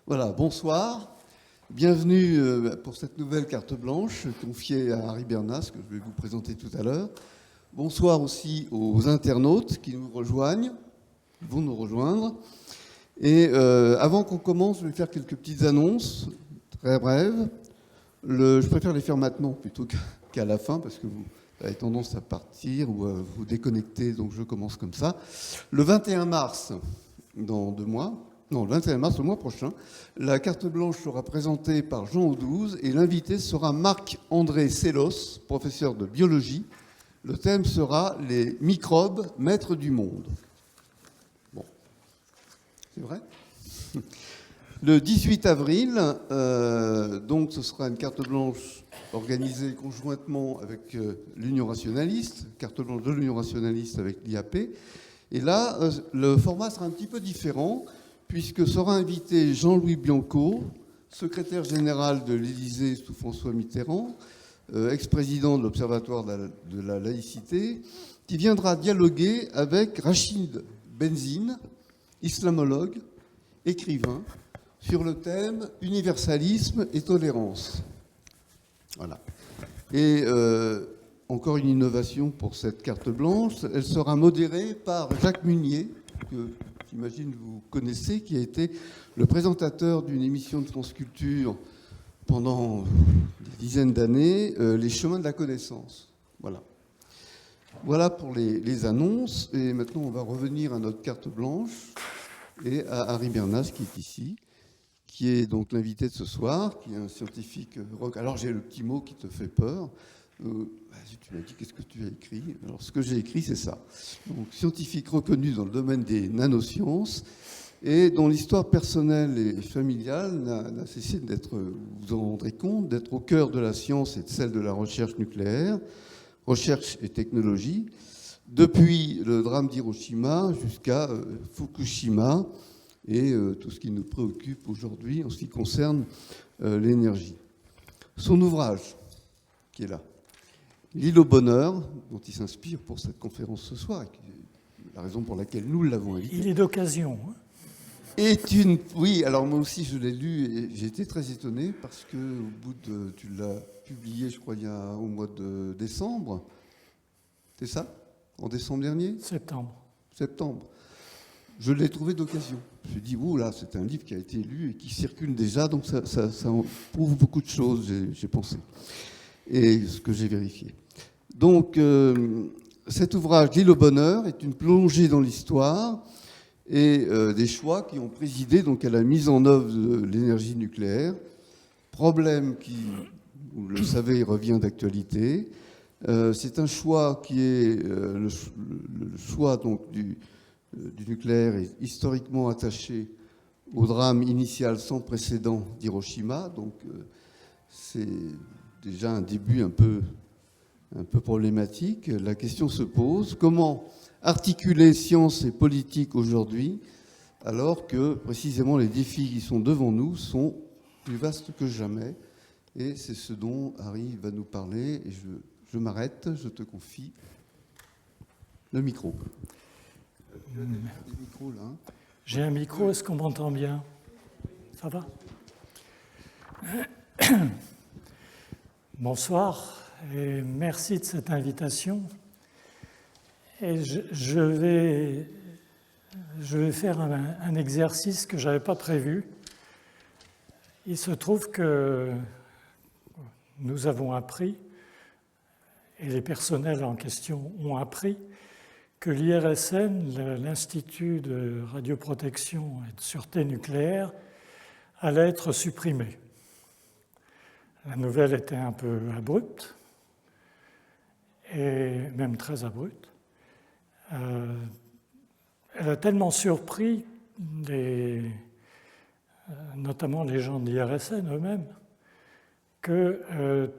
Voilà, bonsoir. Bienvenue pour cette nouvelle carte blanche confiée à Harry Bernas, que je vais vous présenter tout à l'heure. Bonsoir aussi aux internautes qui nous rejoignent, qui vont nous rejoindre. Et avant qu'on commence, je vais faire quelques petites annonces, très brèves. Je préfère les faire maintenant plutôt qu'à la fin, parce que vous avez tendance à partir ou à vous déconnecter, donc je commence comme ça. Le 21 mars, dans 2 mois, non, le 21 mars, le mois prochain, la carte blanche sera présentée par Jean Audouze et l'invité sera Marc-André Sellos, professeur de biologie. Le thème sera « Les microbes, maîtres du monde ». Bon, c'est vrai ? Le 18 avril, donc ce sera une carte blanche organisée conjointement avec l'Union rationaliste, carte blanche de l'Union rationaliste avec l'IAP. Et là, le format sera un petit peu différent, puisque sera invité Jean-Louis Bianco, secrétaire général de l'Élysée sous François Mitterrand, ex-président de l'Observatoire de la laïcité, qui viendra dialoguer avec Rachid Benzine, islamologue, écrivain, sur le thème « Universalisme et tolérance ». Voilà. Et encore une innovation pour cette carte blanche, elle sera modérée par Jacques Munier, que j'imagine vous connaissez, qui a été le présentateur d'une émission de France Culture pendant des dizaines d'années, Les chemins de la connaissance. Voilà. Voilà pour les annonces. Et maintenant, on va revenir à notre carte blanche et à Harry Bernas, qui est ici, qui est donc l'invité de ce soir, qui est un scientifique rock. Alors, j'ai le petit mot qui te fait peur. Tu m'as dit, qu'est-ce que tu as écrit? Alors, ce que j'ai écrit, c'est ça. Donc, scientifique reconnu dans le domaine des nanosciences et dont l'histoire personnelle et familiale n'a cessé d'être, vous en rendrez compte, d'être au cœur de la science et de celle de la recherche nucléaire, recherche et technologie, depuis le drame d'Hiroshima jusqu'à Fukushima et tout ce qui nous préoccupe aujourd'hui en ce qui concerne l'énergie. Son ouvrage, qui est là, L'île au bonheur, dont il s'inspire pour cette conférence ce soir, la raison pour laquelle nous l'avons invité. Il est d'occasion. Oui, alors moi aussi je l'ai lu et j'ai été très étonné parce que tu l'as publié, je crois, au mois de décembre. C'est ça? En décembre dernier? Septembre. Je l'ai trouvé d'occasion. Je me suis dit, là, c'est un livre qui a été lu et qui circule déjà, donc ça prouve beaucoup de choses, j'ai pensé, et ce que j'ai vérifié. Donc, cet ouvrage, L'île au bonheur, est une plongée dans l'histoire et des choix qui ont présidé donc à la mise en œuvre de l'énergie nucléaire. Problème qui, vous le savez, revient d'actualité. C'est un choix qui est le choix donc du nucléaire est historiquement attaché au drame initial sans précédent d'Hiroshima. Donc, c'est déjà un début un peu problématique. La question se pose, comment articuler science et politique aujourd'hui, alors que précisément les défis qui sont devant nous sont plus vastes que jamais. Et c'est ce dont Harry va nous parler. Et je m'arrête, je te confie le micro. J'ai un micro, est-ce qu'on m'entend bien? Ça va? Bonsoir et merci de cette invitation. Et je vais faire un exercice que je n'avais pas prévu. Il se trouve que nous avons appris, et les personnels en question ont appris, que l'IRSN, l'Institut de radioprotection et de sûreté nucléaire, allait être supprimé. La nouvelle était un peu abrupte, et même très abrupte. Elle a tellement surpris notamment les gens de l'IRSN eux-mêmes que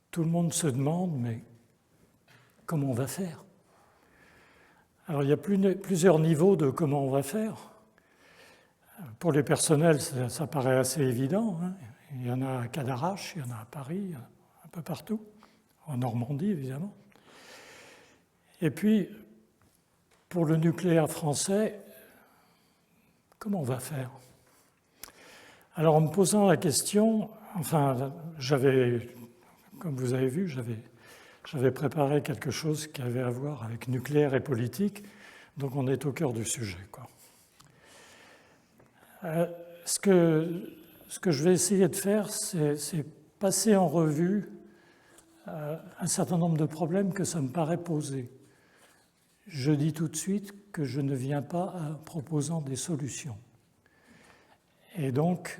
tout le monde se demande, mais comment on va faire ? Alors, il y a plusieurs niveaux de comment on va faire. Pour les personnels, ça paraît assez évident. Hein. Il y en a à Cadarache, il y en a à Paris, un peu partout, en Normandie, évidemment. Et puis, pour le nucléaire français, comment on va faire ? Alors en me posant la question, enfin, comme vous avez vu, j'avais préparé quelque chose qui avait à voir avec nucléaire et politique, donc on est au cœur du sujet, quoi. Ce que je vais essayer de faire, c'est passer en revue un certain nombre de problèmes que ça me paraît poser. Je dis tout de suite que je ne viens pas en proposant des solutions. Et donc,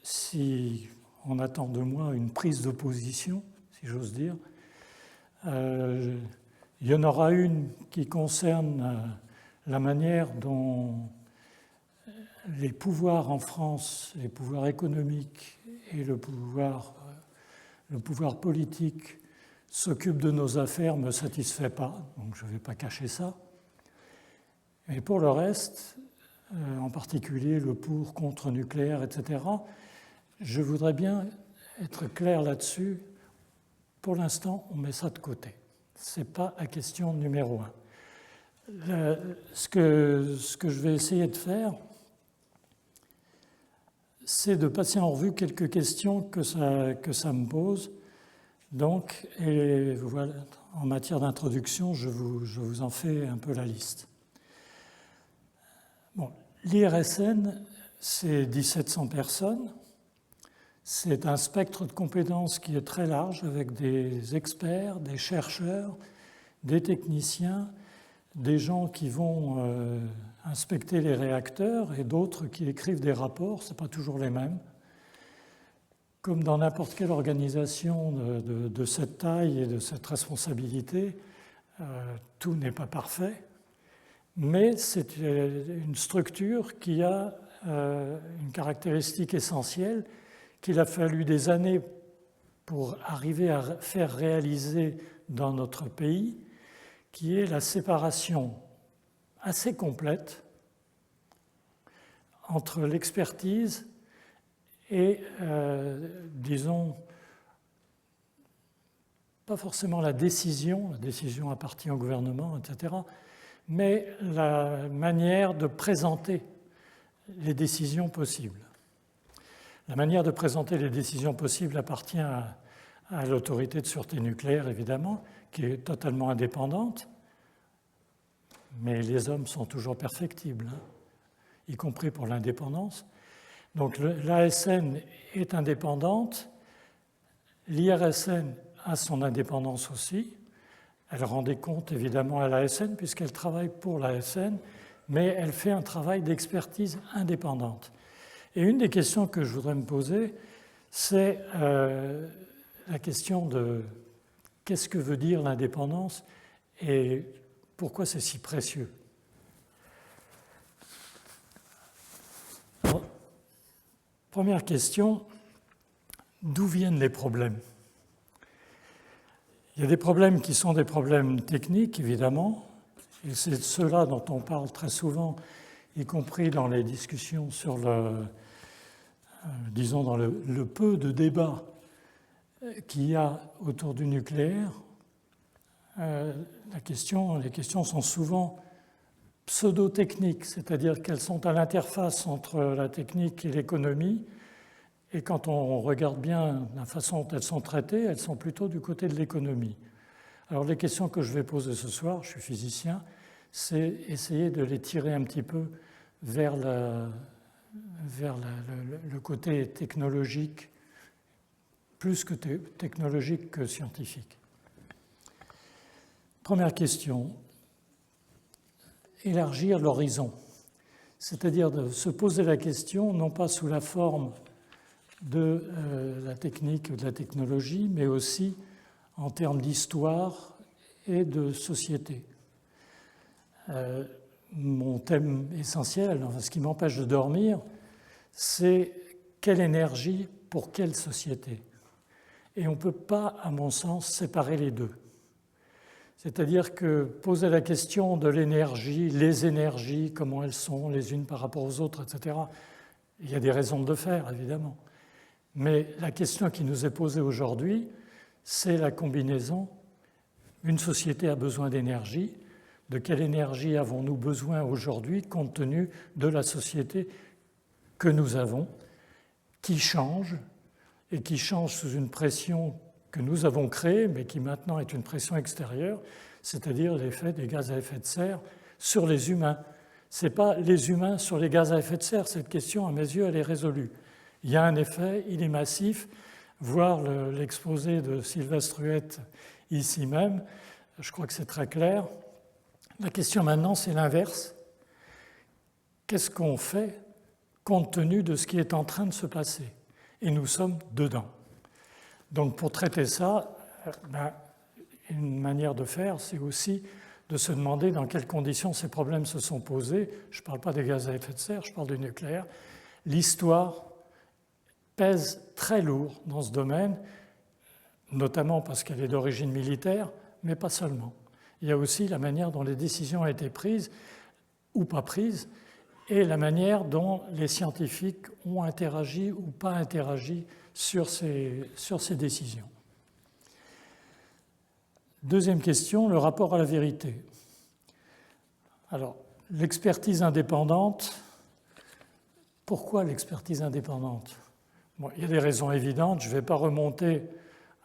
si on attend de moi une prise de position, si j'ose dire, il y en aura une qui concerne la manière dont les pouvoirs en France, les pouvoirs économiques et le pouvoir politique s'occupent de nos affaires ne me satisfait pas, donc je ne vais pas cacher ça. Et pour le reste, en particulier le pour, contre nucléaire, etc., je voudrais bien être clair là-dessus. Pour l'instant, on met ça de côté. Ce n'est pas la question numéro un. Ce que je vais essayer de faire, c'est de passer en revue quelques questions que ça me pose. Donc, et voilà, en matière d'introduction, je vous en fais un peu la liste. Bon, l'IRSN, c'est 1700 personnes. C'est un spectre de compétences qui est très large, avec des experts, des chercheurs, des techniciens, des gens qui vont inspecter les réacteurs et d'autres qui écrivent des rapports, ce n'est pas toujours les mêmes. Comme dans n'importe quelle organisation de cette taille et de cette responsabilité, tout n'est pas parfait, mais c'est une structure qui a une caractéristique essentielle qu'il a fallu des années pour arriver à faire réaliser dans notre pays, qui est la séparation assez complète entre l'expertise et, disons, pas forcément la décision appartient au gouvernement, etc., mais la manière de présenter les décisions possibles. La manière de présenter les décisions possibles appartient à l'autorité de sûreté nucléaire, évidemment, qui est totalement indépendante, mais les hommes sont toujours perfectibles, hein, y compris pour l'indépendance. Donc l'ASN est indépendante, l'IRSN a son indépendance aussi. Elle rend des comptes évidemment à l'ASN puisqu'elle travaille pour l'ASN, mais elle fait un travail d'expertise indépendante. Et une des questions que je voudrais me poser, c'est la question de qu'est-ce que veut dire l'indépendance et pourquoi c'est si précieux. Alors, première question, d'où viennent les problèmes ? Il y a des problèmes qui sont des problèmes techniques, évidemment, et c'est de ceux-là dont on parle très souvent, y compris dans les discussions sur disons dans le peu de débats qu'il y a autour du nucléaire. Les questions sont souvent pseudo-techniques, c'est-à-dire qu'elles sont à l'interface entre la technique et l'économie, et quand on regarde bien la façon dont elles sont traitées, elles sont plutôt du côté de l'économie. Alors les questions que je vais poser ce soir, je suis physicien, c'est essayer de les tirer un petit peu vers le côté technologique, plus que technologique que scientifique. Première question, élargir l'horizon, c'est-à-dire de se poser la question non pas sous la forme de la technique ou de la technologie, mais aussi en termes d'histoire et de société. Mon thème essentiel, ce qui m'empêche de dormir, c'est quelle énergie pour quelle société. Et on ne peut pas, à mon sens, séparer les deux. C'est-à-dire que poser la question de l'énergie, les énergies, comment elles sont les unes par rapport aux autres, etc., il y a des raisons de le faire, évidemment. Mais la question qui nous est posée aujourd'hui, c'est la combinaison. Une société a besoin d'énergie. De quelle énergie avons-nous besoin aujourd'hui compte tenu de la société que nous avons, qui change, et qui change sous une pression que nous avons créée, mais qui maintenant est une pression extérieure, c'est-à-dire l'effet des gaz à effet de serre sur les humains. Ce n'est pas les humains sur les gaz à effet de serre, cette question, à mes yeux, elle est résolue. Il y a un effet, il est massif. Voir l'exposé de Sylvestre Huette ici même, je crois que c'est très clair. La question maintenant, c'est l'inverse. Qu'est-ce qu'on fait compte tenu de ce qui est en train de se passer? Et nous sommes dedans. Donc pour traiter ça, une manière de faire, c'est aussi de se demander dans quelles conditions ces problèmes se sont posés. Je ne parle pas des gaz à effet de serre, je parle du nucléaire. L'histoire pèse très lourd dans ce domaine, notamment parce qu'elle est d'origine militaire, mais pas seulement. Il y a aussi la manière dont les décisions ont été prises ou pas prises, et la manière dont les scientifiques ont interagi ou pas interagi sur ces décisions. Deuxième question, le rapport à la vérité. Alors, l'expertise indépendante, pourquoi l'expertise indépendante? Bon, il y a des raisons évidentes, je ne vais pas remonter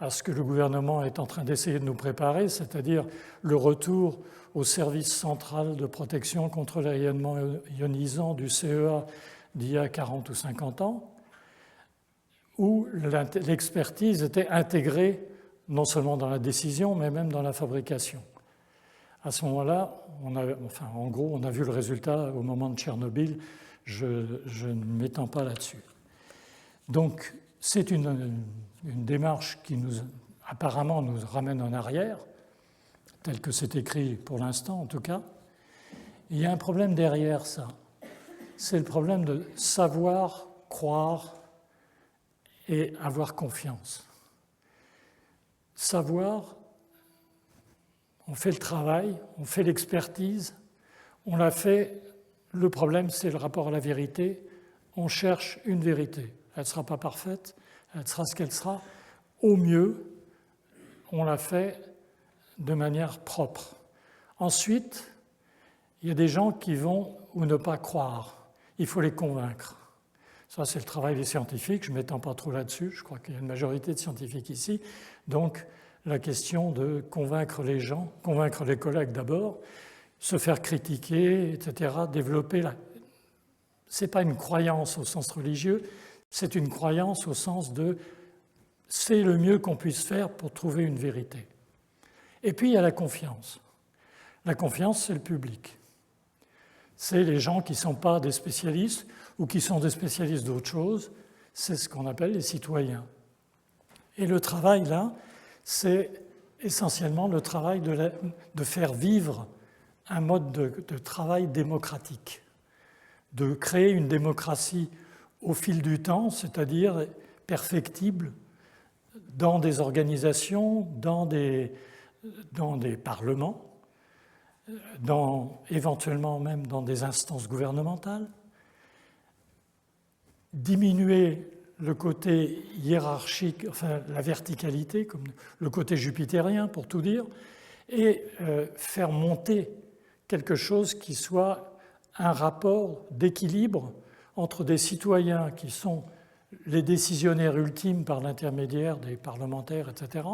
à ce que le gouvernement est en train d'essayer de nous préparer, c'est-à-dire le retour au service central de protection contre les rayonnements ionisants du CEA d'il y a 40 ou 50 ans, où l'expertise était intégrée non seulement dans la décision, mais même dans la fabrication. À ce moment-là, en gros, on a vu le résultat au moment de Tchernobyl, je ne m'étends pas là-dessus. Donc, c'est une démarche qui apparemment nous ramène en arrière, tel que c'est écrit pour l'instant en tout cas. Il y a un problème derrière ça. C'est le problème de savoir, croire et avoir confiance. Savoir, on fait le travail, on fait l'expertise, on l'a fait. Le problème, c'est le rapport à la vérité. On cherche une vérité. Elle ne sera pas parfaite, elle sera ce qu'elle sera. Au mieux, on l'a fait de manière propre. Ensuite, il y a des gens qui vont ou ne pas croire. Il faut les convaincre. Ça, c'est le travail des scientifiques. Je ne m'étends pas trop là-dessus. Je crois qu'il y a une majorité de scientifiques ici. Donc, la question de convaincre les gens, convaincre les collègues d'abord, se faire critiquer, etc., développer la... Ce n'est pas une croyance au sens religieux, c'est une croyance au sens de c'est le mieux qu'on puisse faire pour trouver une vérité. Et puis il y a la confiance. La confiance, c'est le public. C'est les gens qui ne sont pas des spécialistes ou qui sont des spécialistes d'autre chose. C'est ce qu'on appelle les citoyens. Et le travail, là, c'est essentiellement le travail de faire vivre un mode de travail démocratique, de créer une démocratie au fil du temps, c'est-à-dire perfectible dans des organisations, dans des parlements, éventuellement même dans des instances gouvernementales, diminuer le côté hiérarchique, enfin la verticalité, comme le côté jupitérien pour tout dire, et faire monter quelque chose qui soit un rapport d'équilibre entre des citoyens qui sont les décisionnaires ultimes par l'intermédiaire des parlementaires, etc.,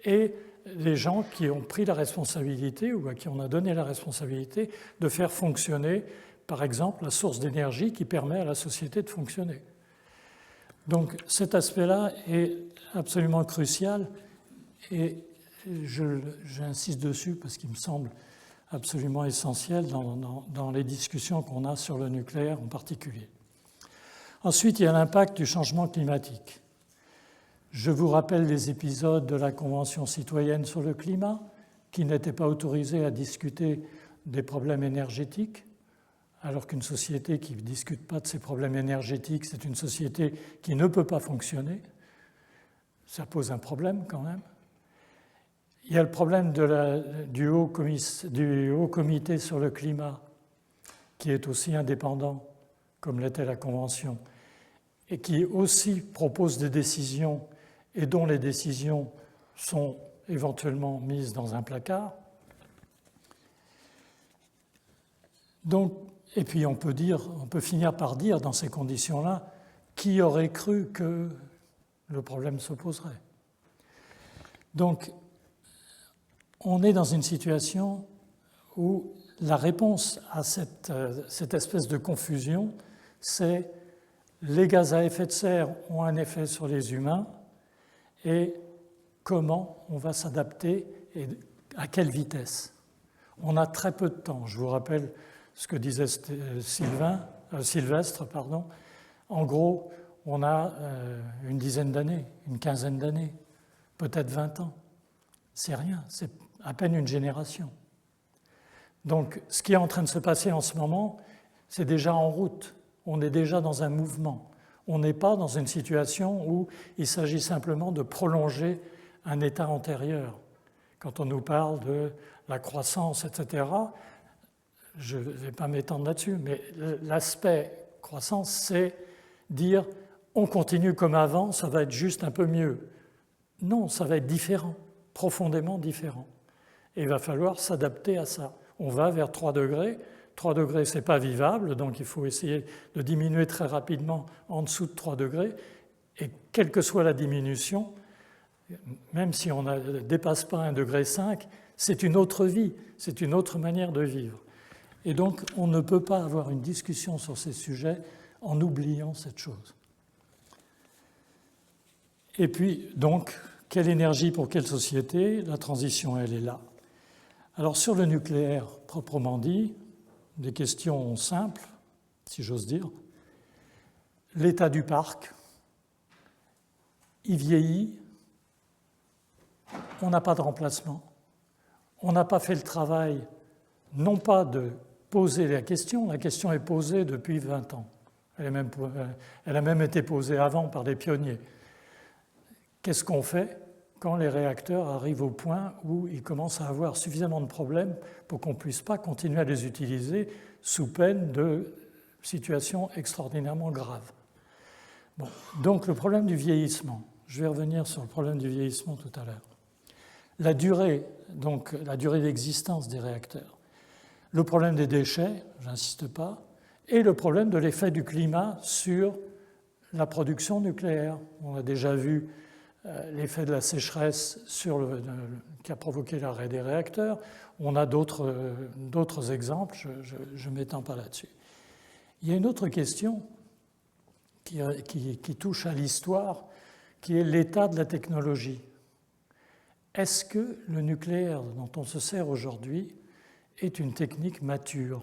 et les gens qui ont pris la responsabilité ou à qui on a donné la responsabilité de faire fonctionner, par exemple, la source d'énergie qui permet à la société de fonctionner. Donc cet aspect-là est absolument crucial et j'insiste dessus parce qu'il me semble absolument essentiel dans les discussions qu'on a sur le nucléaire en particulier. Ensuite, il y a l'impact du changement climatique. Je vous rappelle les épisodes de la Convention citoyenne sur le climat qui n'étaient pas autorisés à discuter des problèmes énergétiques, alors qu'une société qui ne discute pas de ses problèmes énergétiques, c'est une société qui ne peut pas fonctionner. Ça pose un problème quand même. Il y a le problème du Haut Comité sur le climat, qui est aussi indépendant, comme l'était la Convention, et qui aussi propose des décisions et dont les décisions sont éventuellement mises dans un placard. Donc, et puis on peut finir par dire dans ces conditions-là, qui aurait cru que le problème se poserait? Donc, on est dans une situation où la réponse à cette espèce de confusion, c'est les gaz à effet de serre ont un effet sur les humains et comment on va s'adapter et à quelle vitesse. On a très peu de temps. Je vous rappelle ce que disait Sylvestre. En gros, on a une dizaine d'années, une quinzaine d'années, peut-être 20 ans. C'est rien, c'est à peine une génération. Donc, ce qui est en train de se passer en ce moment, c'est déjà en route. On est déjà dans un mouvement. On n'est pas dans une situation où il s'agit simplement de prolonger un état antérieur. Quand on nous parle de la croissance, etc., je ne vais pas m'étendre là-dessus, mais l'aspect croissance, c'est dire on continue comme avant, ça va être juste un peu mieux. Non, ça va être différent, profondément différent. Et il va falloir s'adapter à ça. On va vers 3 degrés. 3 degrés, ce n'est pas vivable, donc il faut essayer de diminuer très rapidement en dessous de 3 degrés. Et quelle que soit la diminution, même si on ne dépasse pas 1,5 degré, c'est une autre vie, c'est une autre manière de vivre. Et donc, on ne peut pas avoir une discussion sur ces sujets en oubliant cette chose. Et puis, donc, quelle énergie pour quelle société? La transition, elle est là. Alors, sur le nucléaire, proprement dit, des questions simples, si j'ose dire. L'état du parc, il vieillit, on n'a pas de remplacement, on n'a pas fait le travail, non pas de poser la question est posée depuis 20 ans. Elle a même été posée avant par des pionniers. Qu'est-ce qu'on fait quand les réacteurs arrivent au point où ils commencent à avoir suffisamment de problèmes pour qu'on ne puisse pas continuer à les utiliser sous peine de situations extraordinairement graves? Bon, donc le problème du vieillissement. Je vais revenir sur le problème du vieillissement tout à l'heure. La durée d'existence des réacteurs. Le problème des déchets, j'insiste pas, et le problème de l'effet du climat sur la production nucléaire. On a déjà vu l'effet de la sécheresse qui a provoqué l'arrêt des réacteurs. On a d'autres exemples, je ne m'étends pas là-dessus. Il y a une autre question qui touche à l'histoire, qui est l'état de la technologie. Est-ce que le nucléaire dont on se sert aujourd'hui est une technique mature?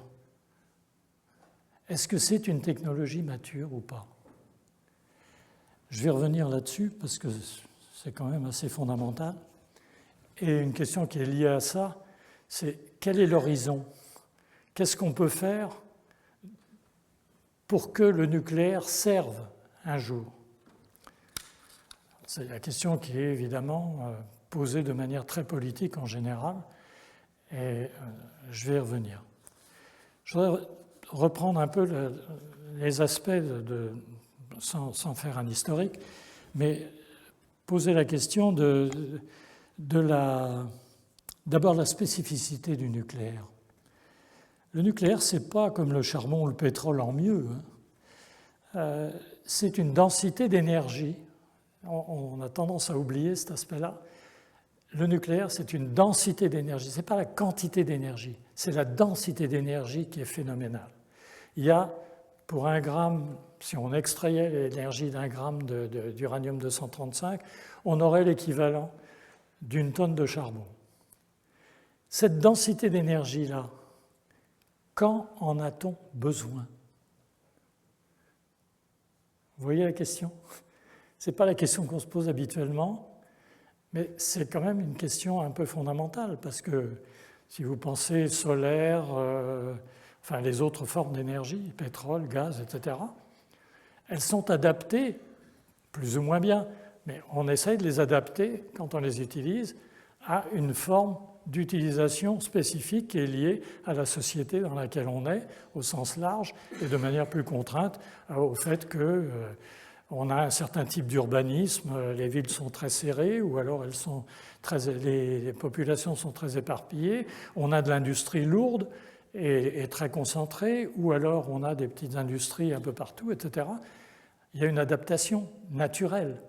Est-ce que c'est une technologie mature ou pas? Je vais revenir là-dessus parce que c'est quand même assez fondamental. Et une question qui est liée à ça, c'est quel est l'horizon? Qu'est-ce qu'on peut faire pour que le nucléaire serve un jour? C'est la question qui est évidemment posée de manière très politique en général, et je vais y revenir. Je voudrais reprendre un peu les aspects, sans faire un historique, mais poser la question d'abord la spécificité du nucléaire. Le nucléaire, ce n'est pas comme le charbon ou le pétrole en mieux. C'est une densité d'énergie. On a tendance à oublier cet aspect-là. Le nucléaire, c'est une densité d'énergie. Ce n'est pas la quantité d'énergie, c'est la densité d'énergie qui est phénoménale. Il y a, pour 1 gramme, si on extrayait l'énergie d'1 gramme d'uranium-235, on aurait l'équivalent d'1 tonne de charbon. Cette densité d'énergie-là, quand en a-t-on besoin? Vous voyez la question? Ce n'est pas la question qu'on se pose habituellement, mais c'est quand même une question un peu fondamentale, parce que si vous pensez solaire, enfin les autres formes d'énergie, pétrole, gaz, etc., elles sont adaptées, plus ou moins bien, mais on essaye de les adapter, quand on les utilise, à une forme d'utilisation spécifique qui est liée à la société dans laquelle on est, au sens large, et de manière plus contrainte au fait qu'on a un certain type d'urbanisme, les villes sont très serrées, ou alors les populations sont très éparpillées, on a de l'industrie lourde, est très concentré, ou alors on a des petites industries un peu partout, etc., il y a une adaptation naturelle.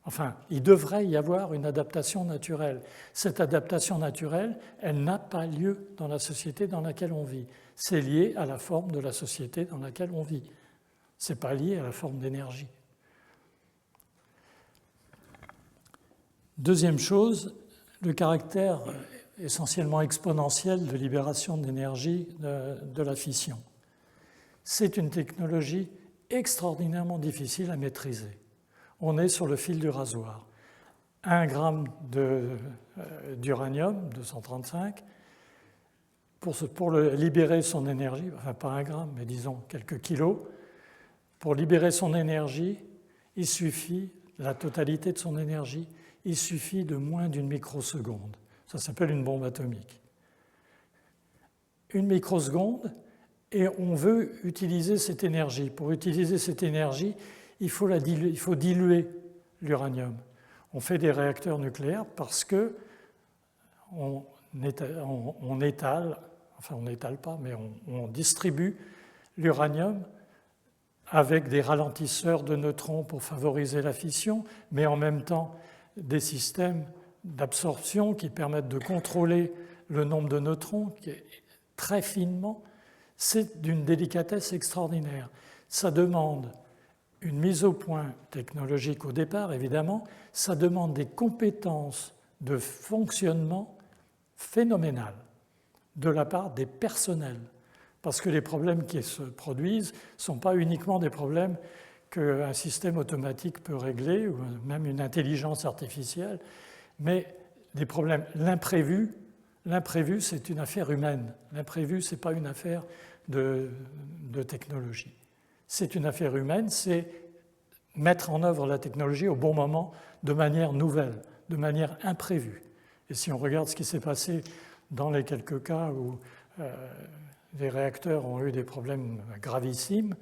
Enfin, il devrait y avoir une adaptation naturelle. Cette adaptation naturelle, elle n'a pas lieu dans la société dans laquelle on vit. C'est lié à la forme de la société dans laquelle on vit. Ce n'est pas lié à la forme d'énergie. Deuxième chose, le caractère essentiellement exponentiel de libération d'énergie de la fission. C'est une technologie extraordinairement difficile à maîtriser. On est sur le fil du rasoir. 1 gramme d'uranium, 235, pour libérer son énergie, enfin pas 1 gramme, mais disons quelques kilos, pour libérer son énergie, il suffit, la totalité de son énergie, il suffit de moins d'une microseconde. Ça s'appelle une bombe atomique. Une microseconde, et on veut utiliser cette énergie. Pour utiliser cette énergie, il faut diluer l'uranium. On fait des réacteurs nucléaires parce que on étale, enfin on n'étale pas, mais on distribue l'uranium avec des ralentisseurs de neutrons pour favoriser la fission, mais en même temps des systèmes d'absorption qui permettent de contrôler le nombre de neutrons très finement. C'est d'une délicatesse extraordinaire. Ça demande une mise au point technologique au départ, évidemment. Ça demande des compétences de fonctionnement phénoménales de la part des personnels. Parce que les problèmes qui se produisent ne sont pas uniquement des problèmes qu'un système automatique peut régler, ou même une intelligence artificielle, mais des problèmes. L'imprévu, c'est une affaire humaine. L'imprévu, ce n'est pas une affaire de technologie. C'est une affaire humaine, c'est mettre en œuvre la technologie au bon moment, de manière nouvelle, de manière imprévue. Et si on regarde ce qui s'est passé dans les quelques cas où les réacteurs ont eu des problèmes gravissimes,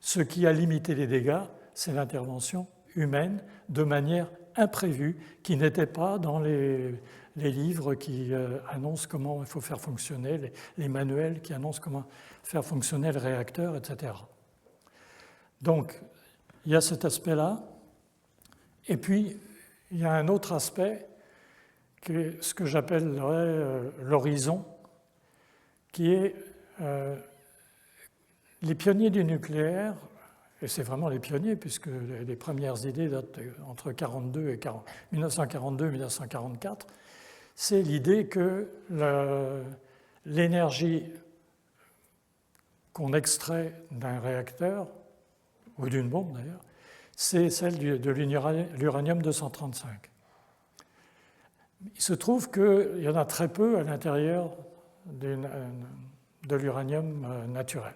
ce qui a limité les dégâts, c'est l'intervention humaine de manière imprévue, qui n'était pas dans les livres qui annoncent comment il faut faire fonctionner, les manuels qui annoncent comment faire fonctionner le réacteur, etc. Donc, il y a cet aspect-là. Et puis, il y a un autre aspect, qui est ce que j'appellerais l'horizon, qui est les pionniers du nucléaire, et c'est vraiment les pionniers, puisque les premières idées datent entre 1942 et 1944, c'est l'idée que l'énergie qu'on extrait d'un réacteur, ou d'une bombe d'ailleurs, c'est celle de l'uranium-235. Il se trouve qu'il y en a très peu à l'intérieur de l'uranium naturel.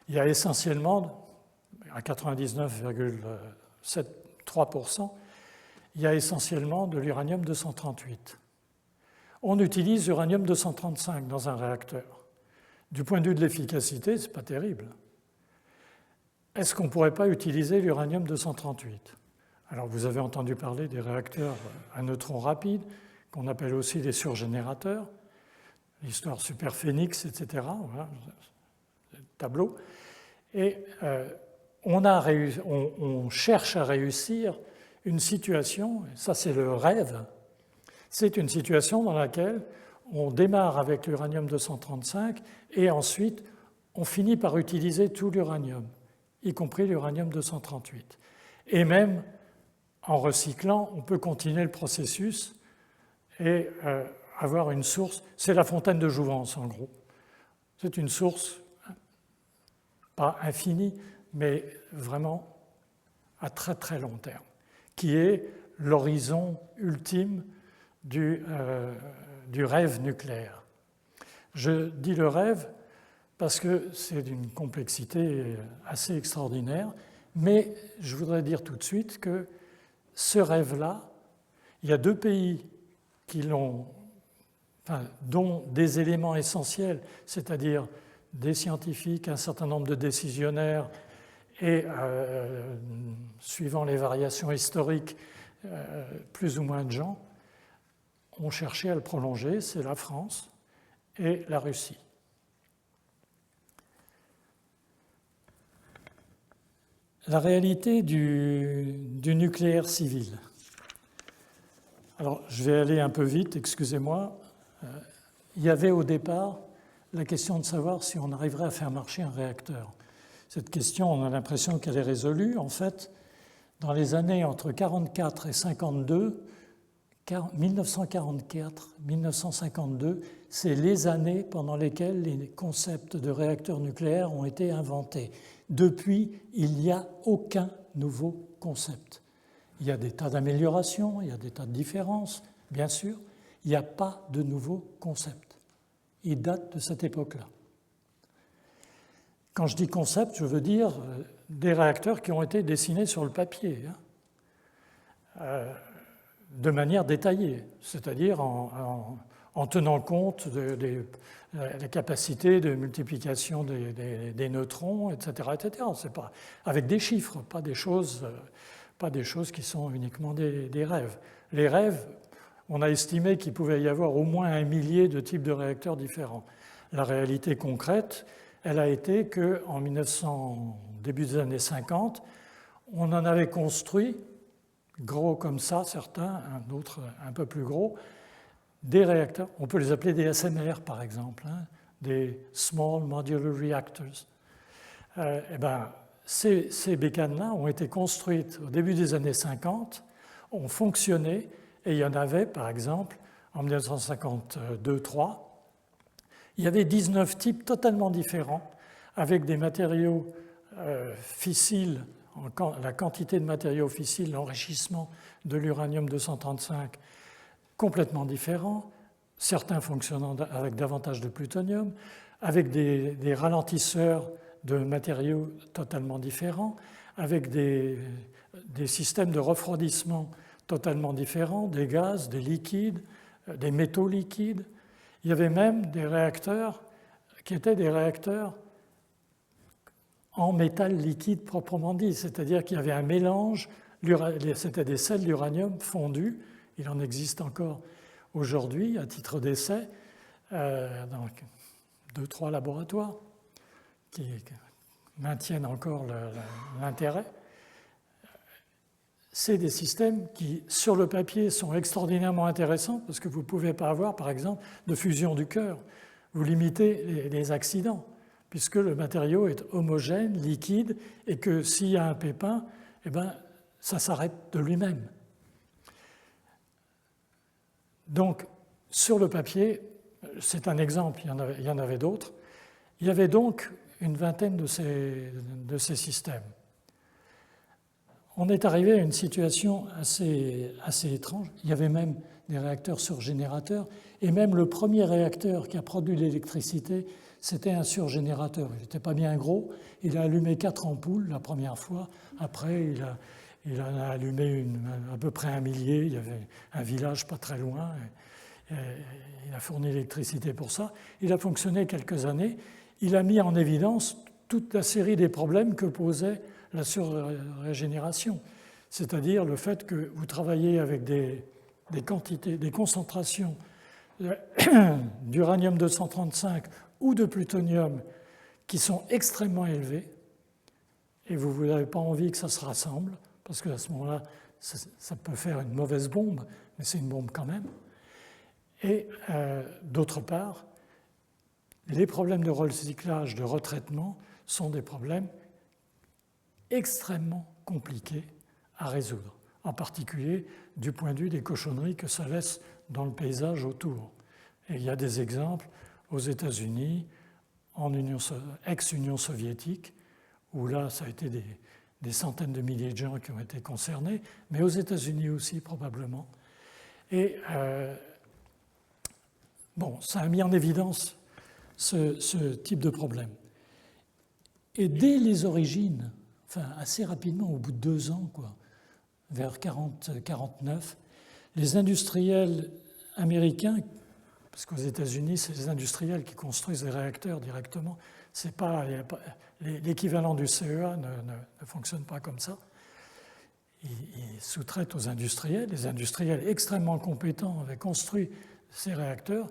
Il y a essentiellement, à 99,3%, il y a essentiellement de l'uranium-238. On utilise l'uranium-235 dans un réacteur. Du point de vue de l'efficacité, ce n'est pas terrible. Est-ce qu'on ne pourrait pas utiliser l'uranium-238 ? Alors vous avez entendu parler des réacteurs à neutrons rapides, qu'on appelle aussi des surgénérateurs, l'histoire Superphénix, etc. Voilà, tableau. Et on cherche à réussir une situation, ça c'est le rêve, c'est une situation dans laquelle on démarre avec l'uranium-235 et ensuite on finit par utiliser tout l'uranium, y compris l'uranium-238. Et même en recyclant, on peut continuer le processus et avoir une source. C'est la fontaine de jouvence en gros. C'est une source pas infinie, mais vraiment à très très long terme, qui est l'horizon ultime du rêve nucléaire. Je dis le rêve parce que c'est d'une complexité assez extraordinaire, mais je voudrais dire tout de suite que ce rêve-là, il y a 2 pays qui l'ont, dont des éléments essentiels, c'est-à-dire des scientifiques, un certain nombre de décisionnaires et, suivant les variations historiques, plus ou moins de gens, ont cherché à le prolonger, c'est la France et la Russie. la réalité du nucléaire civil. Alors, je vais aller un peu vite, excusez-moi. Il y avait au départ la question de savoir si on arriverait à faire marcher un réacteur. Cette question, on a l'impression qu'elle est résolue. En fait, dans les années entre 1944 et 1952, 1944-1952, c'est les années pendant lesquelles les concepts de réacteurs nucléaires ont été inventés. Depuis, il n'y a aucun nouveau concept. Il y a des tas d'améliorations, il y a des tas de différences, bien sûr. Il n'y a pas de nouveau concept. Il date de cette époque-là. Quand je dis concept, je veux dire des réacteurs qui ont été dessinés sur le papier, de manière détaillée, c'est-à-dire en tenant compte de la capacité de multiplication des neutrons, etc. etc. C'est pas, avec des chiffres, pas des choses qui sont uniquement des rêves. Les rêves, on a estimé qu'il pouvait y avoir au moins 1 millier de types de réacteurs différents. La réalité concrète, elle a été qu'en début des années 50, on en avait construit, gros comme ça, certains, d'autres un peu plus gros, des réacteurs. On peut les appeler des SMR, par exemple, des Small Modular Reactors. Ces bécanes-là ont été construites au début des années 50, ont fonctionné, et il y en avait, par exemple, en 1952-3, il y avait 19 types totalement différents, avec des matériaux fissiles, la quantité de matériaux fissiles, l'enrichissement de l'uranium-235 complètement différents, certains fonctionnant avec davantage de plutonium, avec des ralentisseurs de matériaux totalement différents, avec des systèmes de refroidissement totalement différents, des gaz, des liquides, des métaux liquides. Il y avait même des réacteurs qui étaient des réacteurs en métal liquide proprement dit, c'est-à-dire qu'il y avait un mélange, c'était des sels d'uranium fondus, il en existe encore aujourd'hui à titre d'essai dans 2-3 laboratoires qui maintiennent encore l'intérêt. C'est des systèmes qui, sur le papier, sont extraordinairement intéressants parce que vous ne pouvez pas avoir, par exemple, de fusion du cœur. Vous limitez les accidents puisque le matériau est homogène, liquide, et que s'il y a un pépin, ça s'arrête de lui-même. Donc, sur le papier, c'est un exemple, il y en avait d'autres. Il y avait donc une vingtaine de ces systèmes. On est arrivé à une situation assez étrange. Il y avait même des réacteurs surgénérateurs, et même le premier réacteur qui a produit l'électricité, c'était un surgénérateur. Il n'était pas bien gros, il a allumé 4 ampoules la première fois, après il en a allumé à peu près 1 millier, il y avait un village pas très loin, et il a fourni l'électricité pour ça. Il a fonctionné quelques années, il a mis en évidence toute la série des problèmes que posait la surrégénération, c'est-à-dire le fait que vous travaillez avec des quantités, des concentrations d'uranium-235 ou de plutonium qui sont extrêmement élevées, et vous n'avez pas envie que ça se rassemble, parce qu'à ce moment-là, ça peut faire une mauvaise bombe, mais c'est une bombe quand même. Et d'autre part, les problèmes de recyclage, de retraitement sont des problèmes extrêmement compliqués à résoudre, en particulier du point de vue des cochonneries que ça laisse dans le paysage autour. Et il y a des exemples aux États-Unis, en ex-Union soviétique, où là, ça a été des centaines de milliers de gens qui ont été concernés, mais aux États-Unis aussi, probablement. Et ça a mis en évidence ce type de problème. Et dès les origines, assez rapidement, au bout de 2 ans, vers 1949, les industriels américains, parce qu'aux États-Unis, c'est les industriels qui construisent les réacteurs directement, l'équivalent du CEA ne fonctionne pas comme ça. Ils sous-traitent aux industriels. Les industriels extrêmement compétents avaient construit ces réacteurs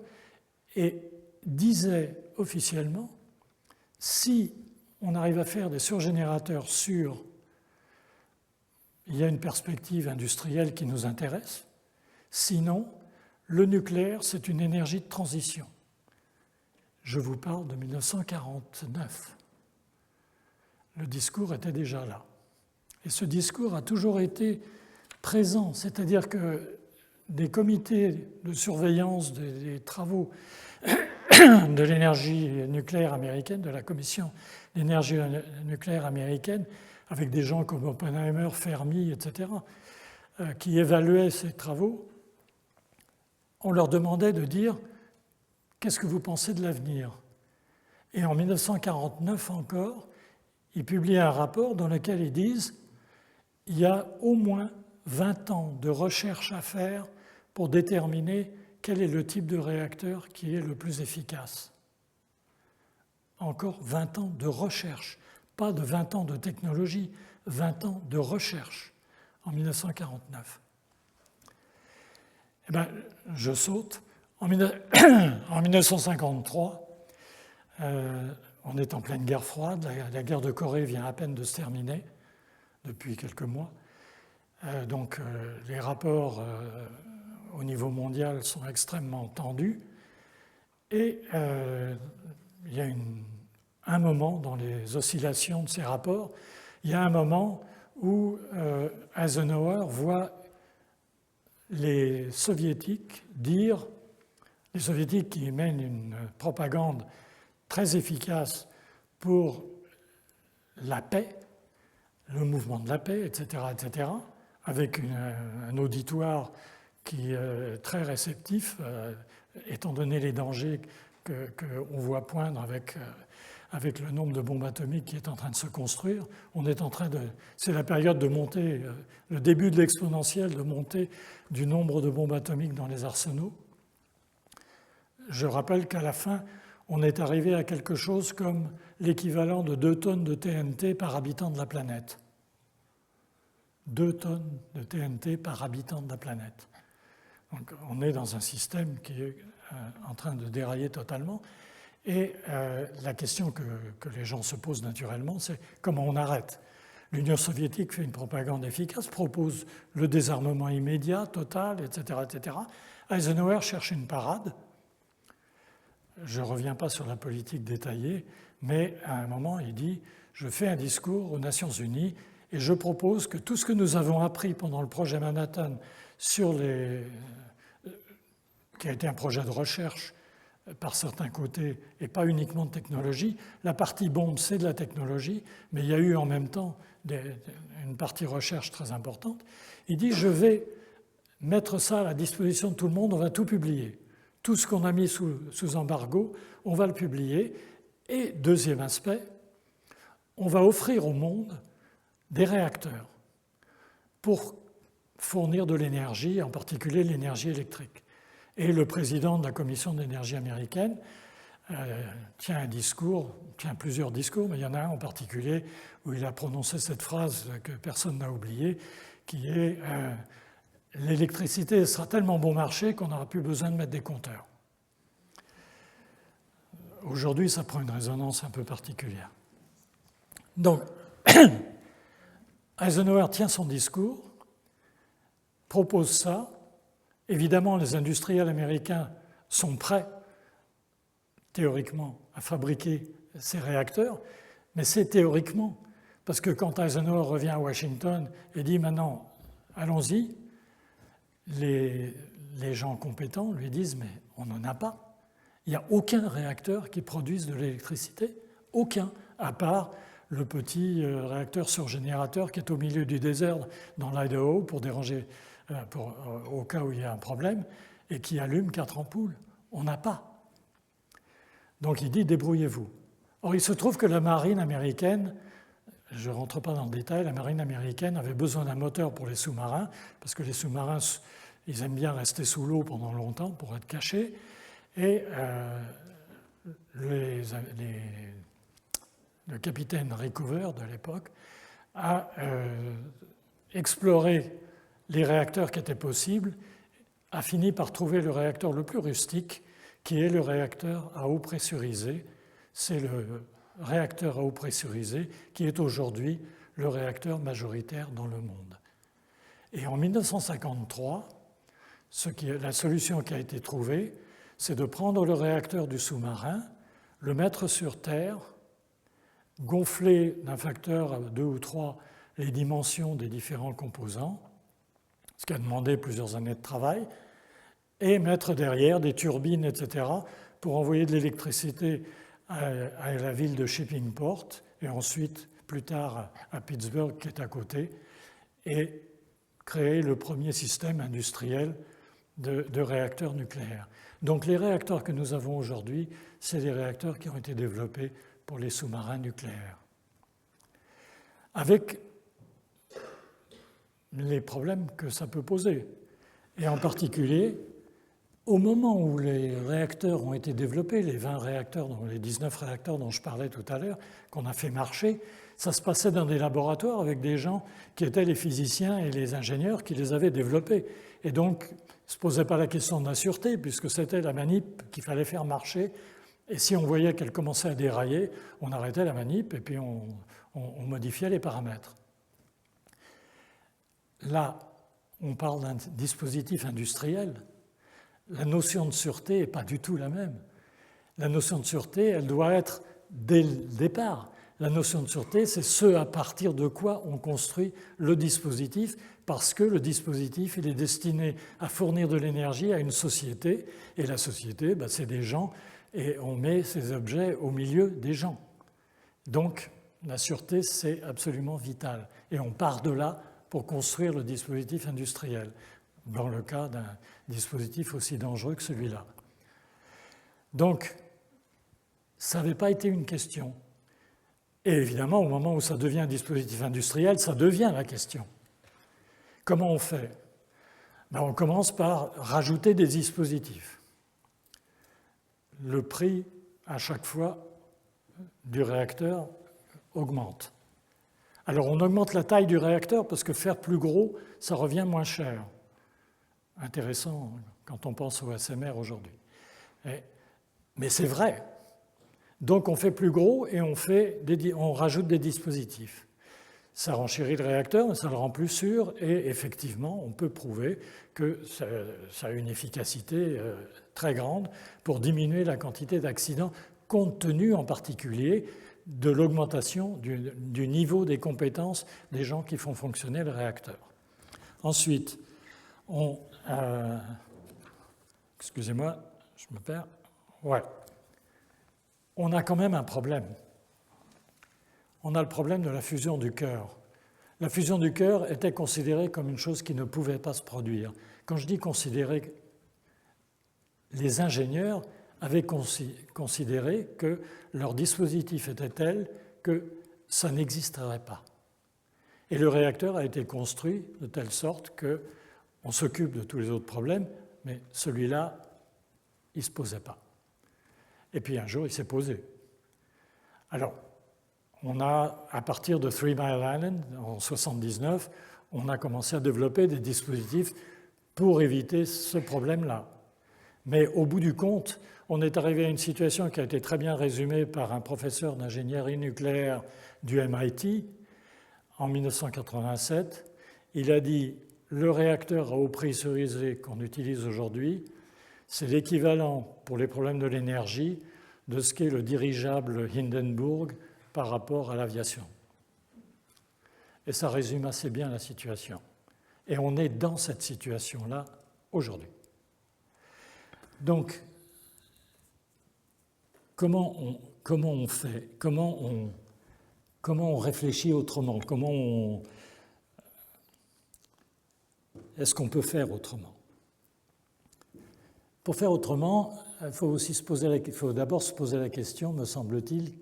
et disaient officiellement, si on arrive à faire des surgénérateurs sûrs il y a une perspective industrielle qui nous intéresse. Sinon, le nucléaire, c'est une énergie de transition. Je vous parle de 1949. Le discours était déjà là. Et ce discours a toujours été présent, c'est-à-dire que des comités de surveillance des travaux de l'énergie nucléaire américaine, de la Commission d'énergie nucléaire américaine, avec des gens comme Oppenheimer, Fermi, etc., qui évaluaient ces travaux, on leur demandait de dire « Qu'est-ce que vous pensez de l'avenir ?» Et en 1949 encore, ils publient un rapport dans lequel ils disent « Il y a au moins 20 ans de recherche à faire pour déterminer quel est le type de réacteur qui est le plus efficace. » Encore 20 ans de recherche, pas de 20 ans de technologie, 20 ans de recherche en 1949. Eh bien, je saute. En 1953, on est en pleine guerre froide, la guerre de Corée vient à peine de se terminer, depuis quelques mois. Donc les rapports au niveau mondial sont extrêmement tendus. Et il y a un moment dans les oscillations de ces rapports, il y a un moment où Eisenhower voit les soviétiques dire, les soviétiques qui mènent une propagande très efficace pour la paix, le mouvement de la paix, etc., avec un auditoire qui est très réceptif, étant donné les dangers qu'on voit poindre avec le nombre de bombes atomiques qui est en train de se construire. On est en train de... C'est la période de montée, le début de l'exponentielle de montée du nombre de bombes atomiques dans les arsenaux. Je rappelle qu'à la fin, on est arrivé à quelque chose comme l'équivalent de 2 tonnes de TNT par habitant de la planète. 2 tonnes de TNT par habitant de la planète. Donc on est dans un système qui est en train de dérailler totalement. Et la question que les gens se posent naturellement, c'est comment on arrête. L'Union soviétique fait une propagande efficace, propose le désarmement immédiat, total, etc., etc. Eisenhower cherche une parade. Je ne reviens pas sur la politique détaillée, mais à un moment, il dit « Je fais un discours aux Nations Unies et je propose que tout ce que nous avons appris pendant le projet Manhattan qui a été un projet de recherche par certains côtés et pas uniquement de technologie. La partie bombe, c'est de la technologie, mais il y a eu en même temps une partie recherche très importante. Il dit, je vais mettre ça à la disposition de tout le monde, on va tout publier. Tout ce qu'on a mis sous embargo, on va le publier. Et deuxième aspect, on va offrir au monde des réacteurs pour fournir de l'énergie, en particulier l'énergie électrique. Et le président de la Commission d'énergie américaine tient plusieurs discours, mais il y en a un en particulier où il a prononcé cette phrase que personne n'a oubliée, qui est l'électricité sera tellement bon marché qu'on n'aura plus besoin de mettre des compteurs. Aujourd'hui, ça prend une résonance un peu particulière. Donc, Eisenhower tient son discours, propose ça. Évidemment, les industriels américains sont prêts, théoriquement, à fabriquer ces réacteurs, mais c'est théoriquement, parce que quand Eisenhower revient à Washington et dit maintenant, allons-y, les gens compétents lui disent, mais on n'en a pas. Il n'y a aucun réacteur qui produise de l'électricité, aucun, à part le petit réacteur surgénérateur qui est au milieu du désert dans l'Idaho pour déranger, au cas où il y a un problème, et qui allume 4 ampoules. On n'a pas. Donc il dit, débrouillez-vous. Or, il se trouve que la marine américaine, je ne rentre pas dans le détail, la marine américaine avait besoin d'un moteur pour les sous-marins, parce que les sous-marins, ils aiment bien rester sous l'eau pendant longtemps pour être cachés, et le capitaine Rickover de l'époque a exploré les réacteurs qui étaient possibles, a fini par trouver le réacteur le plus rustique, qui est le réacteur à eau pressurisée. C'est le réacteur à eau pressurisée qui est aujourd'hui le réacteur majoritaire dans le monde. Et en 1953, la solution qui a été trouvée, c'est de prendre le réacteur du sous-marin, le mettre sur Terre, gonfler d'un facteur 2 ou 3 les dimensions des différents composants, ce qui a demandé plusieurs années de travail, et mettre derrière des turbines, etc., pour envoyer de l'électricité à la ville de Shippingport, et ensuite, plus tard, à Pittsburgh, qui est à côté, et créer le premier système industriel de réacteurs nucléaires. Donc les réacteurs que nous avons aujourd'hui, c'est des réacteurs qui ont été développés pour les sous-marins nucléaires. Avec les problèmes que ça peut poser. Et en particulier, au moment où les réacteurs ont été développés, les 20 réacteurs, les 19 réacteurs dont je parlais tout à l'heure, qu'on a fait marcher, ça se passait dans des laboratoires avec des gens qui étaient les physiciens et les ingénieurs qui les avaient développés. Et donc, il ne se posait pas la question de la sûreté, puisque c'était la manip qu'il fallait faire marcher. Et si on voyait qu'elle commençait à dérailler, on arrêtait la manip et puis on modifiait les paramètres. Là, on parle d'un dispositif industriel. La notion de sûreté n'est pas du tout la même. La notion de sûreté, elle doit être dès le départ. La notion de sûreté, c'est ce à partir de quoi on construit le dispositif, parce que le dispositif, il est destiné à fournir de l'énergie à une société, et la société, c'est des gens, et on met ces objets au milieu des gens. Donc, la sûreté, c'est absolument vital. Et on part de là pour construire le dispositif industriel, dans le cas d'un dispositif aussi dangereux que celui-là. Donc, ça n'avait pas été une question. Et évidemment, au moment où ça devient un dispositif industriel, ça devient la question. Comment on fait ? On commence par rajouter des dispositifs. Le prix, à chaque fois, du réacteur augmente. Alors, on augmente la taille du réacteur parce que faire plus gros, ça revient moins cher. Intéressant quand on pense au SMR aujourd'hui. Mais c'est vrai. Donc on fait plus gros et on rajoute des dispositifs. Ça renchérit le réacteur, mais ça le rend plus sûr et effectivement, on peut prouver que ça a une efficacité très grande pour diminuer la quantité d'accidents, compte tenu en particulier de l'augmentation du niveau des compétences des gens qui font fonctionner le réacteur. Ensuite, excusez-moi, je me perds. Ouais. On a quand même un problème. On a le problème de la fusion du cœur. La fusion du cœur était considérée comme une chose qui ne pouvait pas se produire. Quand je dis considérée, les ingénieurs avaient considéré que leur dispositif était tel que ça n'existerait pas. Et le réacteur a été construit de telle sorte qu'on s'occupe de tous les autres problèmes, mais celui-là, il ne se posait pas. Et puis un jour, il s'est posé. Alors, on a, à partir de Three Mile Island, en 1979, on a commencé à développer des dispositifs pour éviter ce problème-là. Mais au bout du compte, on est arrivé à une situation qui a été très bien résumée par un professeur d'ingénierie nucléaire du MIT en 1987. Il a dit « Le réacteur à eau pressurisée qu'on utilise aujourd'hui, c'est l'équivalent pour les problèmes de l'énergie de ce qu'est le dirigeable Hindenburg par rapport à l'aviation. » Et ça résume assez bien la situation. Et on est dans cette situation-là aujourd'hui. Donc, comment on fait ? Comment on réfléchit autrement ? Est-ce qu'on peut faire autrement ? Pour faire autrement, il faut d'abord se poser la question, me semble-t-il,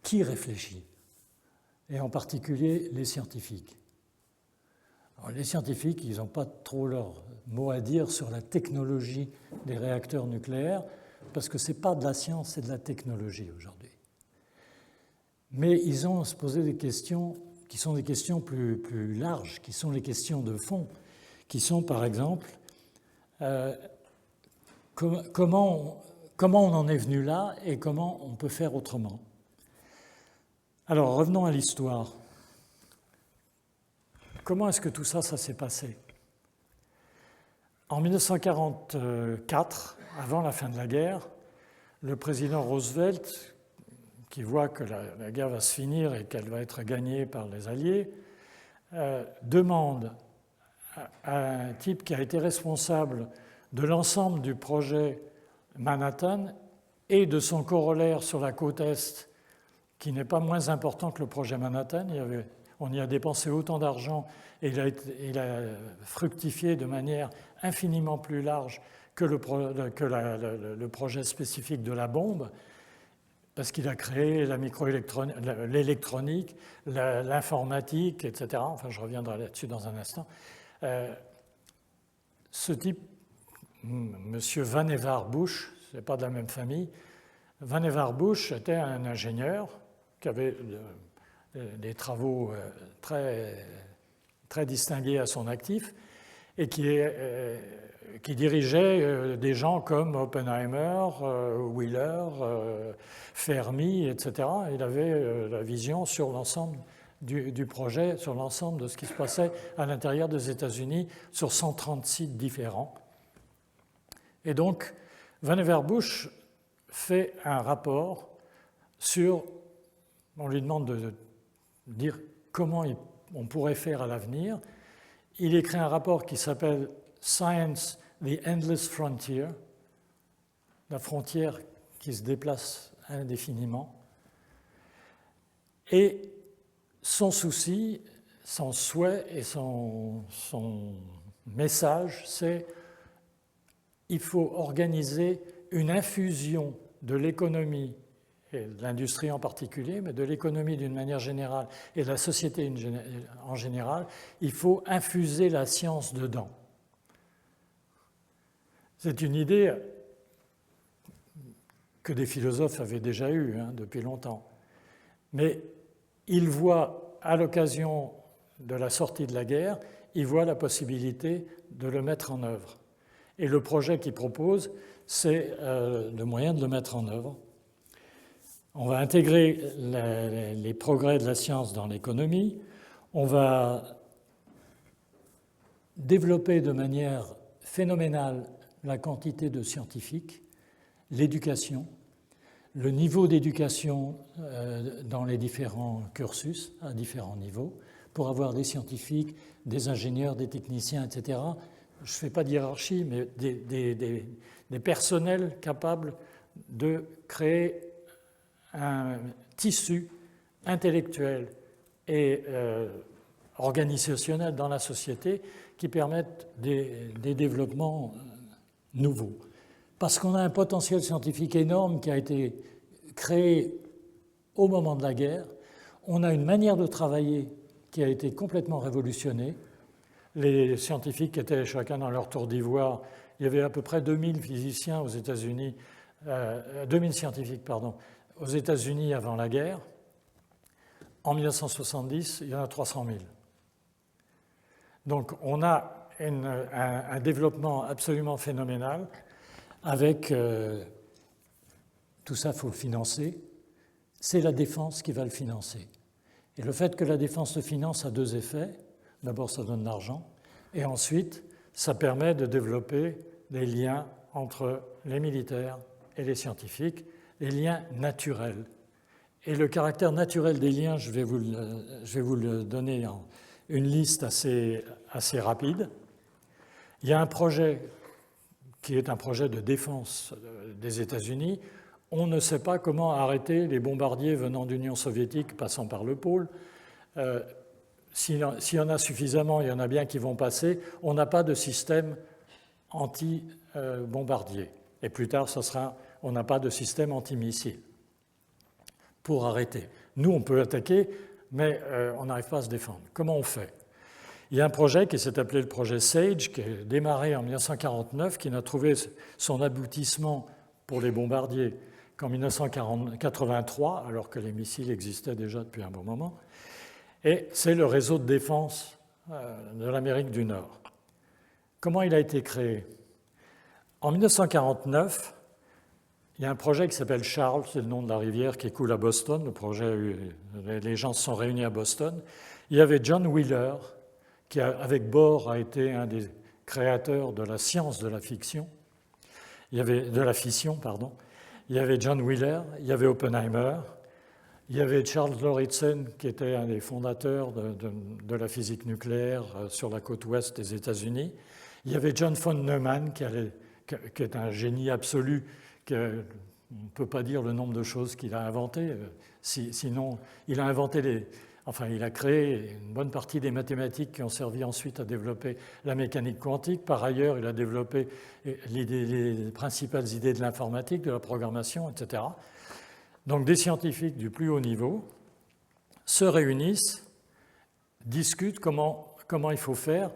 qui réfléchit ? Et en particulier les scientifiques. Alors, les scientifiques, ils n'ont pas trop leur mot à dire sur la technologie des réacteurs nucléaires, parce que ce n'est pas de la science, c'est de la technologie aujourd'hui. Mais ils ont à se poser des questions qui sont des questions plus larges, qui sont les questions de fond, qui sont par exemple comment on en est venu là et comment on peut faire autrement. Alors revenons à l'histoire. comment est-ce que tout ça s'est passé? En 1944, avant la fin de la guerre, le président Roosevelt, qui voit que la guerre va se finir et qu'elle va être gagnée par les Alliés, demande à un type qui a été responsable de l'ensemble du projet Manhattan et de son corollaire sur la côte Est, qui n'est pas moins important que le projet Manhattan. On y a dépensé autant d'argent et il a fructifié de manière infiniment plus large que le projet spécifique de la bombe, parce qu'il a créé l'électronique, l'informatique, etc. Enfin, je reviendrai là-dessus dans un instant. Ce type, M. Vannevar Bush, ce n'est pas de la même famille, Vannevar Bush était un ingénieur qui avait des travaux très, très distingués à son actif et qui dirigeait des gens comme Oppenheimer, Wheeler, Fermi, etc. Il avait la vision sur l'ensemble du projet, sur l'ensemble de ce qui se passait à l'intérieur des États-Unis, sur 130 sites différents. Et donc, Vannevar Bush fait un rapport sur... On lui demande de dire comment on pourrait faire à l'avenir. Il écrit un rapport qui s'appelle « Science, the Endless Frontier », la frontière qui se déplace indéfiniment. Et son souci, son souhait et son message, c'est qu'il faut organiser une infusion de l'économie, et de l'industrie en particulier, mais de l'économie d'une manière générale et de la société en général. Il faut infuser la science dedans. C'est une idée que des philosophes avaient déjà eue depuis longtemps. Mais ils voient, à l'occasion de la sortie de la guerre, ils voient la possibilité de le mettre en œuvre. Et le projet qu'ils proposent, c'est le moyen de le mettre en œuvre. On va intégrer les progrès de la science dans l'économie. On va développer de manière phénoménale la quantité de scientifiques, l'éducation, le niveau d'éducation dans les différents cursus à différents niveaux, pour avoir des scientifiques, des ingénieurs, des techniciens, etc. Je ne fais pas de hiérarchie, mais des personnels capables de créer un tissu intellectuel et organisationnel dans la société qui permettent des développements nouveaux. Parce qu'on a un potentiel scientifique énorme qui a été créé au moment de la guerre, on a une manière de travailler qui a été complètement révolutionnée. Les scientifiques étaient chacun dans leur tour d'ivoire. Il y avait à peu près 2000 physiciens aux États-Unis, 2000 scientifiques, pardon, aux États-Unis avant la guerre. En 1970, il y en a 300 000. Donc on a un développement absolument phénoménal avec tout ça, il faut le financer. C'est la défense qui va le financer. Et le fait que la défense se finance a deux effets. D'abord, ça donne de l'argent. Et ensuite, ça permet de développer des liens entre les militaires et les scientifiques, des liens naturels. Et le caractère naturel des liens, je vais vous le donner en une liste assez rapide. Il y a un projet qui est un projet de défense des États-Unis. On ne sait pas comment arrêter les bombardiers venant d'Union soviétique passant par le pôle. S'il y en a suffisamment, il y en a bien qui vont passer. On n'a pas de système anti-bombardier. Et plus tard, on n'a pas de système anti-missile pour arrêter. Nous, on peut attaquer, mais on n'arrive pas à se défendre. Comment on fait? Il y a un projet qui s'est appelé le projet SAGE, qui a démarré en 1949, qui n'a trouvé son aboutissement pour les bombardiers qu'en 1983, alors que les missiles existaient déjà depuis un bon moment. Et c'est le réseau de défense de l'Amérique du Nord. Comment il a été créé? En 1949, il y a un projet qui s'appelle Charles, c'est le nom de la rivière qui coule à Boston. Le projet, les gens se sont réunis à Boston. Il y avait John Wheeler, qui, avec Bohr, a été un des créateurs de la science de la fiction. Il y avait de la fission, pardon. Il y avait John Wheeler, il y avait Oppenheimer, il y avait Charles Lauritsen, qui était un des fondateurs de la physique nucléaire sur la côte ouest des États-Unis. Il y avait John von Neumann, qui est un génie absolu, on ne peut pas dire le nombre de choses qu'il a inventées. Sinon, il a créé une bonne partie des mathématiques qui ont servi ensuite à développer la mécanique quantique. Par ailleurs, il a développé les principales idées de l'informatique, de la programmation, etc. Donc des scientifiques du plus haut niveau se réunissent, discutent comment il faut faire,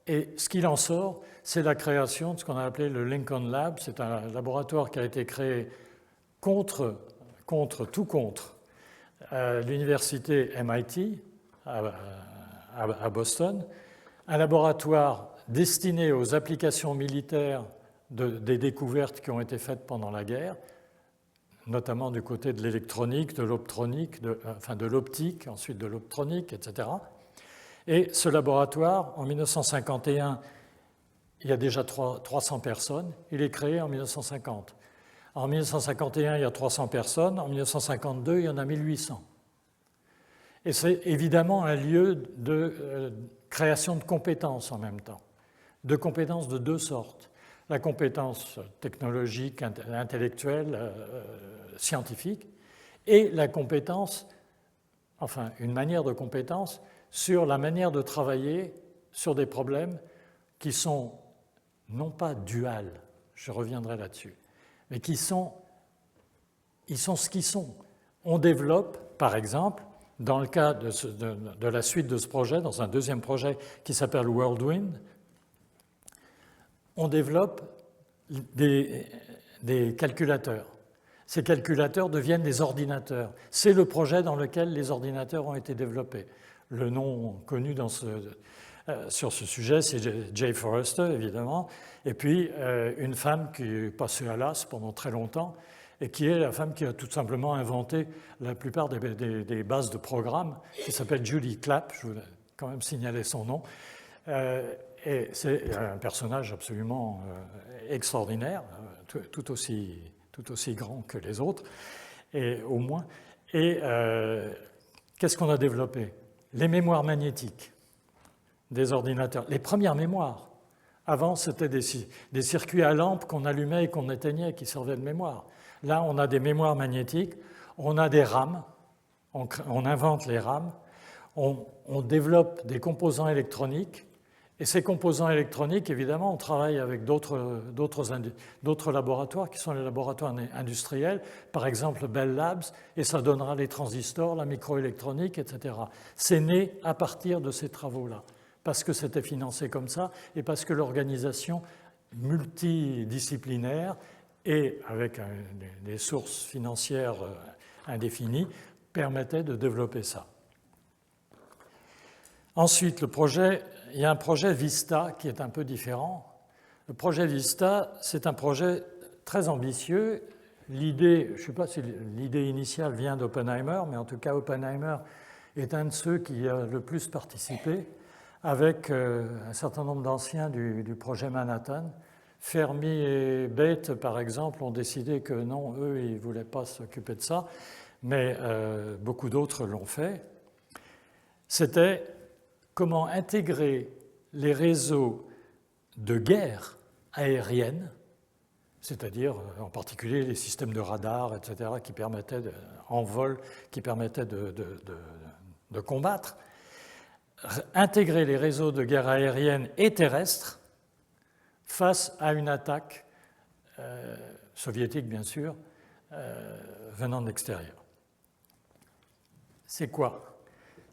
et ce qu'il en sort, c'est la création de ce qu'on a appelé le Lincoln Lab. C'est un laboratoire qui a été créé contre l'université MIT à Boston, un laboratoire destiné aux applications militaires des découvertes qui ont été faites pendant la guerre, notamment du côté de l'électronique, de l'optronique, de l'optique, ensuite de l'optronique, etc. Et ce laboratoire, en 1951, il y a déjà 300 personnes, il est créé en 1950. En 1951, il y a 300 personnes, en 1952, il y en a 1800. Et c'est évidemment un lieu de création de compétences en même temps, de compétences de deux sortes. La compétence technologique, intellectuelle, scientifique, et la compétence, une manière de compétence sur la manière de travailler sur des problèmes qui sont non pas duals, je reviendrai là-dessus, mais ils sont ce qu'ils sont. On développe, par exemple, dans le cas de la suite de ce projet, dans un deuxième projet qui s'appelle Whirlwind, on développe des calculateurs. Ces calculateurs deviennent des ordinateurs. C'est le projet dans lequel les ordinateurs ont été développés. Le nom connu sur ce sujet, c'est Jay Forrester, évidemment, et puis une femme qui est passée à l'as pendant très longtemps, et qui est la femme qui a tout simplement inventé la plupart des bases de programmes, qui s'appelle Judy Clapp, je voulais quand même signaler son nom, et c'est un personnage absolument extraordinaire, tout aussi grand que les autres, et au moins. Et qu'est-ce qu'on a développé? Les mémoires magnétiques des ordinateurs, les premières mémoires. Avant, c'était des circuits à lampe qu'on allumait et qu'on éteignait qui servaient de mémoire. Là, on a des mémoires magnétiques, on a des RAM, on invente les RAM, on développe des composants électroniques, et ces composants électroniques, évidemment, on travaille avec d'autres laboratoires qui sont les laboratoires industriels, par exemple Bell Labs, et ça donnera les transistors, la microélectronique, etc. C'est né à partir de ces travaux-là, parce que c'était financé comme ça, et parce que l'organisation multidisciplinaire et avec des sources financières indéfinies permettait de développer ça. Ensuite, il y a un projet VISTA qui est un peu différent. Le projet VISTA, c'est un projet très ambitieux. L'idée, je ne sais pas si l'idée initiale vient d'Oppenheimer, mais en tout cas, Oppenheimer est un de ceux qui a le plus participé, avec un certain nombre d'anciens du projet Manhattan. Fermi et Bethe, par exemple, ont décidé que non, eux, ils ne voulaient pas s'occuper de ça, mais beaucoup d'autres l'ont fait. C'était comment intégrer les réseaux de guerre aérienne, c'est-à-dire en particulier les systèmes de radar, etc., en vol, qui permettaient de combattre, intégrer les réseaux de guerre aérienne et terrestre face à une attaque soviétique, bien sûr, venant de l'extérieur. C'est quoi ?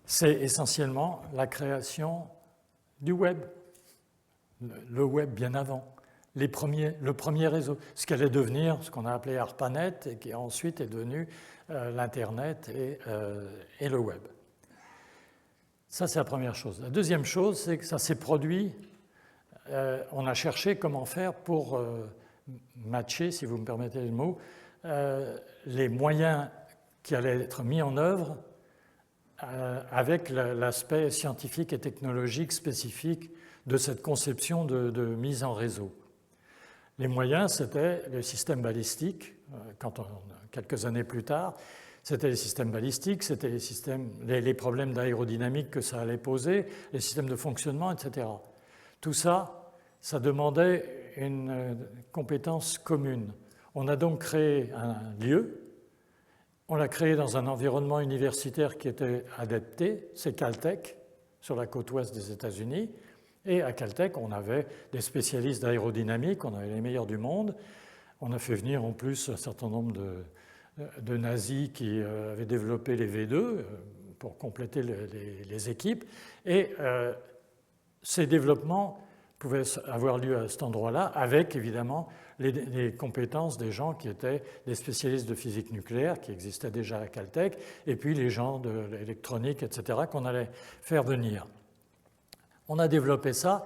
C'est essentiellement la création du web, le web bien avant, le premier réseau, ce qu'allait devenir ce qu'on a appelé ARPANET et qui ensuite est devenu l'Internet et le web. Ça, c'est la première chose. La deuxième chose, c'est que ça s'est produit, on a cherché comment faire pour matcher, si vous me permettez le mot, les moyens qui allaient être mis en œuvre avec l'aspect scientifique et technologique spécifique de cette conception de mise en réseau. Les moyens, c'était le système balistique, quelques années plus tard, c'était les systèmes balistiques, c'était les problèmes d'aérodynamique que ça allait poser, les systèmes de fonctionnement, etc. Tout ça, ça demandait une compétence commune. On a donc créé un lieu, on l'a créé dans un environnement universitaire qui était adapté, c'est Caltech, sur la côte ouest des États-Unis. Et à Caltech, on avait des spécialistes d'aérodynamique, on avait les meilleurs du monde. On a fait venir en plus un certain nombre de nazis qui avaient développé les V2 pour compléter les équipes. Et ces développements pouvaient avoir lieu à cet endroit-là, avec évidemment les compétences des gens qui étaient des spécialistes de physique nucléaire, qui existaient déjà à Caltech, et puis les gens de l'électronique, etc., qu'on allait faire venir. On a développé ça,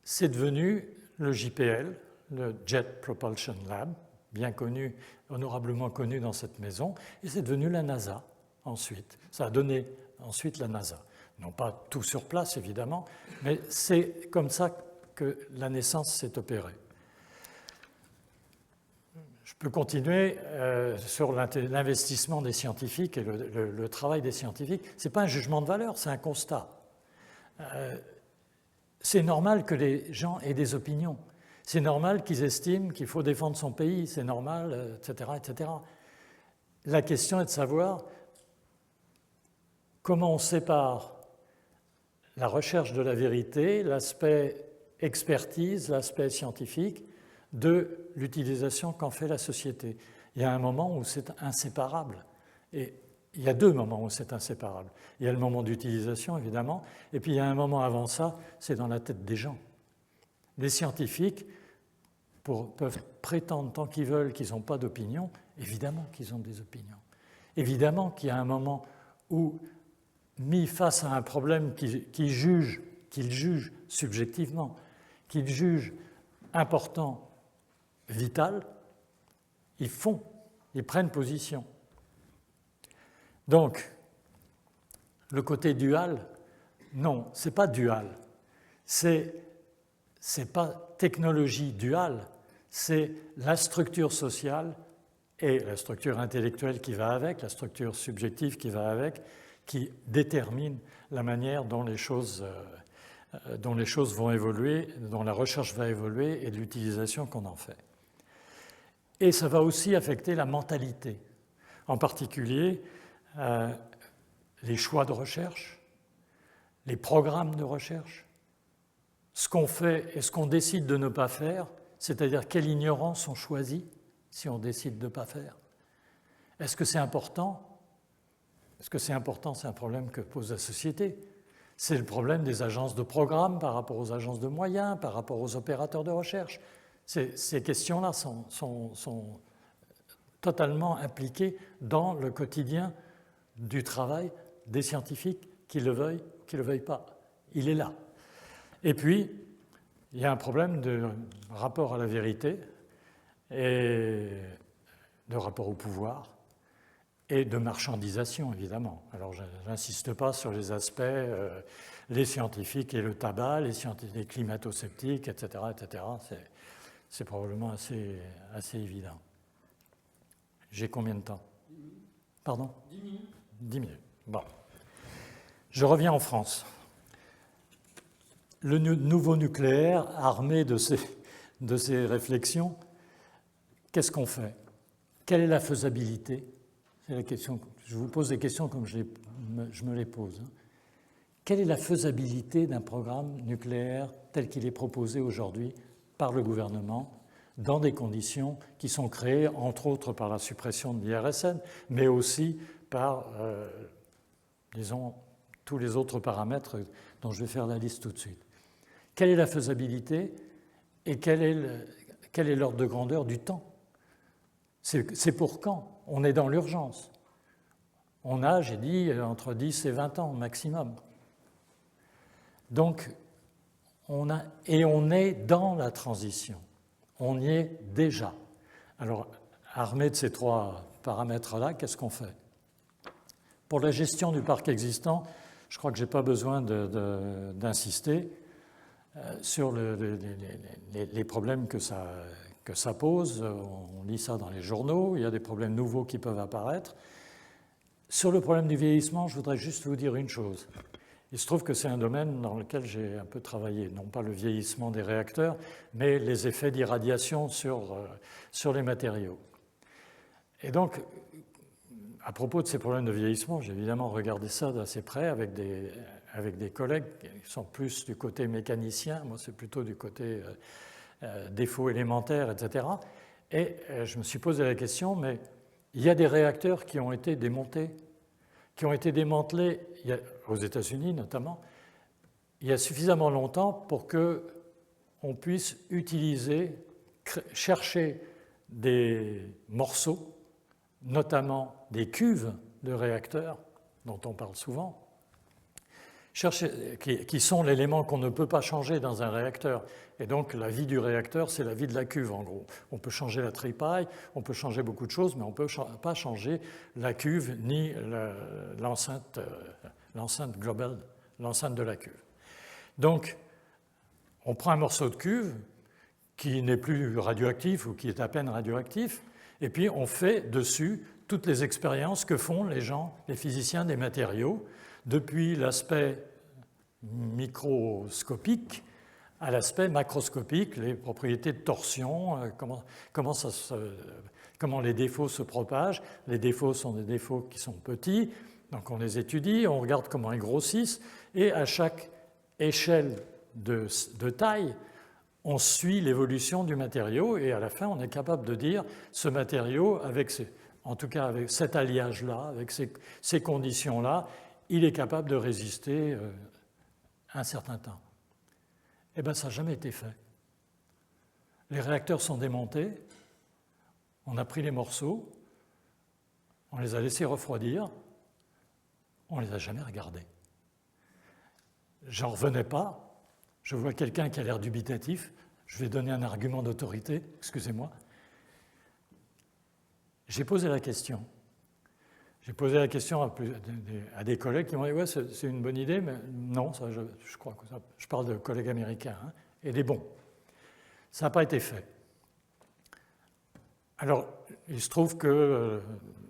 c'est devenu le JPL, le Jet Propulsion Lab, bien connu, honorablement connu dans cette maison, et c'est devenu la NASA ensuite. Ça a donné ensuite la NASA. Non pas tout sur place, évidemment, mais c'est comme ça que la naissance s'est opérée. Je peux continuer sur l'investissement des scientifiques et le travail des scientifiques. Ce n'est pas un jugement de valeur, c'est un constat. C'est normal que les gens aient des opinions. C'est normal qu'ils estiment qu'il faut défendre son pays, c'est normal, etc., etc. La question est de savoir comment on sépare la recherche de la vérité, l'aspect expertise, l'aspect scientifique, de l'utilisation qu'en fait la société. Il y a un moment où c'est inséparable. Et il y a deux moments où c'est inséparable. Il y a le moment d'utilisation, évidemment, et puis il y a un moment avant ça, c'est dans la tête des gens. Les scientifiques peuvent prétendre tant qu'ils veulent qu'ils n'ont pas d'opinion, évidemment qu'ils ont des opinions. Évidemment qu'il y a un moment où, mis face à un problème qu'ils jugent subjectivement, qu'ils jugent important, vital, ils prennent position. Donc, le côté dual, non, ce n'est pas dual. C'est pas technologie duale, c'est la structure sociale et la structure intellectuelle qui va avec, la structure subjective qui va avec, qui détermine la manière dont les choses vont évoluer, dont la recherche va évoluer et de l'utilisation qu'on en fait. Et ça va aussi affecter la mentalité, en particulier les choix de recherche, les programmes de recherche, ce qu'on fait et ce qu'on décide de ne pas faire, c'est-à-dire quelle ignorance on choisit si on décide de ne pas faire. Est-ce que c'est important ? Est-ce que c'est important ? C'est un problème que pose la société. C'est le problème des agences de programme par rapport aux agences de moyens, par rapport aux opérateurs de recherche. Ces questions-là sont totalement impliquées dans le quotidien du travail des scientifiques, qu'ils le veuillent ou qu'ils ne le veuillent pas. Il est là. Et puis, il y a un problème de rapport à la vérité et de rapport au pouvoir et de marchandisation, évidemment. Alors, je n'insiste pas sur les aspects, les scientifiques et le tabac, les climato-sceptiques, etc., etc. C'est probablement assez évident. J'ai combien de temps ? Pardon ? 10 minutes. 10 minutes. Bon. Je reviens en France. Le nouveau nucléaire, armé de ces réflexions, qu'est-ce qu'on fait ? Quelle est la faisabilité ? C'est la question. Je vous pose des questions comme je me les pose. Quelle est la faisabilité d'un programme nucléaire tel qu'il est proposé aujourd'hui par le gouvernement dans des conditions qui sont créées, entre autres, par la suppression de l'IRSN, mais aussi par, disons, tous les autres paramètres dont je vais faire la liste tout de suite. Quelle est la faisabilité et quel est l'ordre de grandeur du temps ? C'est pour quand ? On est dans l'urgence. On a, j'ai dit, entre 10 et 20 ans maximum. Donc, on est dans la transition. On y est déjà. Alors, armé de ces trois paramètres-là, qu'est-ce qu'on fait ? Pour la gestion du parc existant, je crois que je n'ai pas besoin d'insister sur les problèmes que ça pose. On lit ça dans les journaux, il y a des problèmes nouveaux qui peuvent apparaître. Sur le problème du vieillissement, je voudrais juste vous dire une chose. Il se trouve que c'est un domaine dans lequel j'ai un peu travaillé, non pas le vieillissement des réacteurs, mais les effets d'irradiation sur les matériaux. Et donc, à propos de ces problèmes de vieillissement, j'ai évidemment regardé ça d'assez près avec des collègues qui sont plus du côté mécanicien, moi c'est plutôt du côté défauts élémentaires, etc. Et je me suis posé la question, mais il y a des réacteurs qui ont été démontés, qui ont été démantelés aux États-Unis notamment, il y a suffisamment longtemps pour qu'on puisse chercher des morceaux, notamment des cuves de réacteurs, dont on parle souvent, qui sont l'élément qu'on ne peut pas changer dans un réacteur. Et donc la vie du réacteur, c'est la vie de la cuve en gros. On peut changer la tripaille, on peut changer beaucoup de choses, mais on ne peut pas changer la cuve ni l'enceinte globale, l'enceinte de la cuve. Donc on prend un morceau de cuve qui n'est plus radioactif ou qui est à peine radioactif, et puis on fait dessus toutes les expériences que font les gens, les physiciens des matériaux, depuis l'aspect microscopique à l'aspect macroscopique, les propriétés de torsion, comment les défauts se propagent. Les défauts sont des défauts qui sont petits, donc on les étudie, on regarde comment ils grossissent, et à chaque échelle de taille, on suit l'évolution du matériau, et à la fin, on est capable de dire ce matériau, en tout cas avec cet alliage-là, avec ces conditions-là, il est capable de résister un certain temps. Eh bien, ça n'a jamais été fait. Les réacteurs sont démontés, on a pris les morceaux, on les a laissés refroidir, on ne les a jamais regardés. J'en revenais pas, je vois quelqu'un qui a l'air dubitatif, je vais donner un argument d'autorité, excusez-moi. J'ai posé la question. J'ai posé la question à des collègues qui m'ont dit « ouais, c'est une bonne idée, mais non, ça, je crois que ça, je parle de collègues américains, hein, et des bons. Ça n'a pas été fait. » Alors, il se trouve que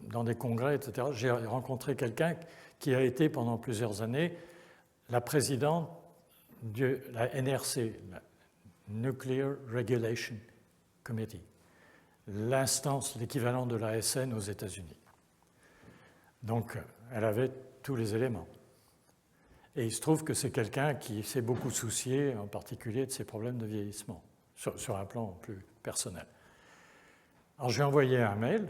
dans des congrès, etc., j'ai rencontré quelqu'un qui a été pendant plusieurs années la présidente de la NRC, la Nuclear Regulation Committee, l'instance, l'équivalent de la SN aux États-Unis. Donc, elle avait tous les éléments. Et il se trouve que c'est quelqu'un qui s'est beaucoup soucié, en particulier, de ces problèmes de vieillissement, sur un plan plus personnel. Alors, je lui ai envoyé un mail,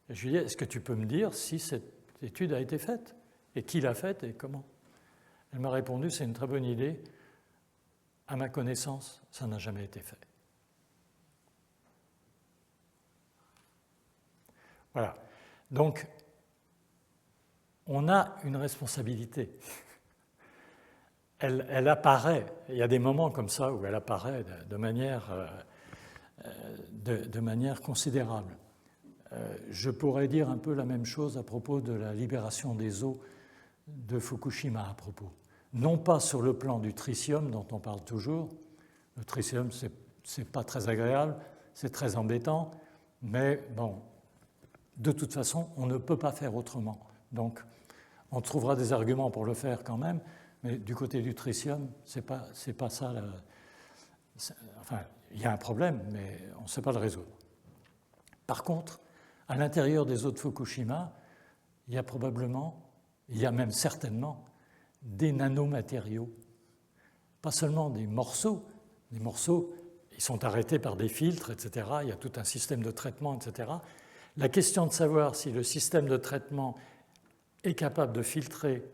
et je lui ai dit, est-ce que tu peux me dire si cette étude a été faite, et qui l'a faite, et comment? Elle m'a répondu, c'est une très bonne idée. À ma connaissance, ça n'a jamais été fait. Voilà. Donc, on a une responsabilité. Elle apparaît, il y a des moments comme ça où elle apparaît de manière considérable. Je pourrais dire un peu la même chose à propos de la libération des eaux de Fukushima à propos. Non pas sur le plan du tritium dont on parle toujours. Le tritium, c'est pas très agréable, c'est très embêtant, mais bon, de toute façon, on ne peut pas faire autrement. Donc, on trouvera des arguments pour le faire quand même, mais du côté du tritium, c'est pas ça. Enfin, il y a un problème, mais on ne sait pas le résoudre. Par contre, à l'intérieur des eaux de Fukushima, il y a même certainement des nanomatériaux. Pas seulement des morceaux, ils sont arrêtés par des filtres, etc. Il y a tout un système de traitement, etc. La question de savoir si le système de traitement est capable de filtrer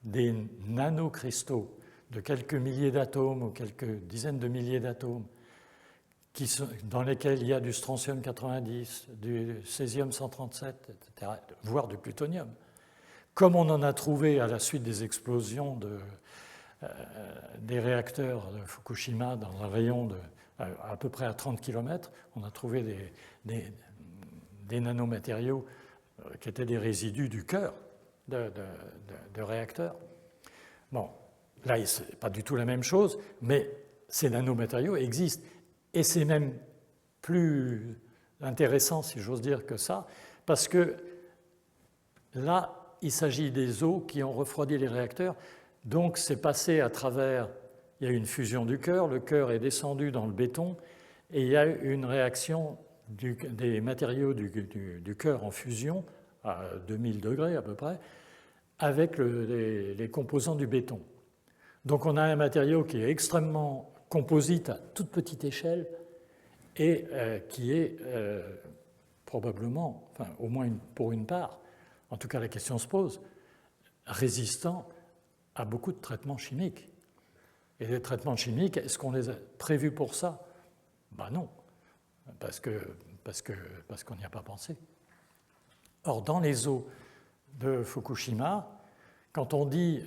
des nanocristaux de quelques milliers d'atomes ou quelques dizaines de milliers d'atomes dans lesquels il y a du strontium 90, du césium 137, etc., voire du plutonium, comme on en a trouvé à la suite des explosions des réacteurs de Fukushima dans un rayon à peu près à 30 km, on a trouvé des nanomatériaux qui étaient des résidus du cœur, de réacteurs. Bon, là, ce n'est pas du tout la même chose, mais ces nanomatériaux existent. Et c'est même plus intéressant, si j'ose dire, que ça, parce que là, il s'agit des eaux qui ont refroidi les réacteurs. Donc, c'est passé à travers, il y a eu une fusion du cœur, le cœur est descendu dans le béton, et il y a eu une réaction des matériaux du cœur en fusion, à 2000 degrés à peu près, avec les composants du béton. Donc, on a un matériau qui est extrêmement composite à toute petite échelle et qui est probablement, enfin, au moins pour une part, en tout cas la question se pose, résistant à beaucoup de traitements chimiques. Et les traitements chimiques, est-ce qu'on les a prévus pour ça? Ben non, parce qu'on n'y a pas pensé. Or, dans les eaux de Fukushima, quand on dit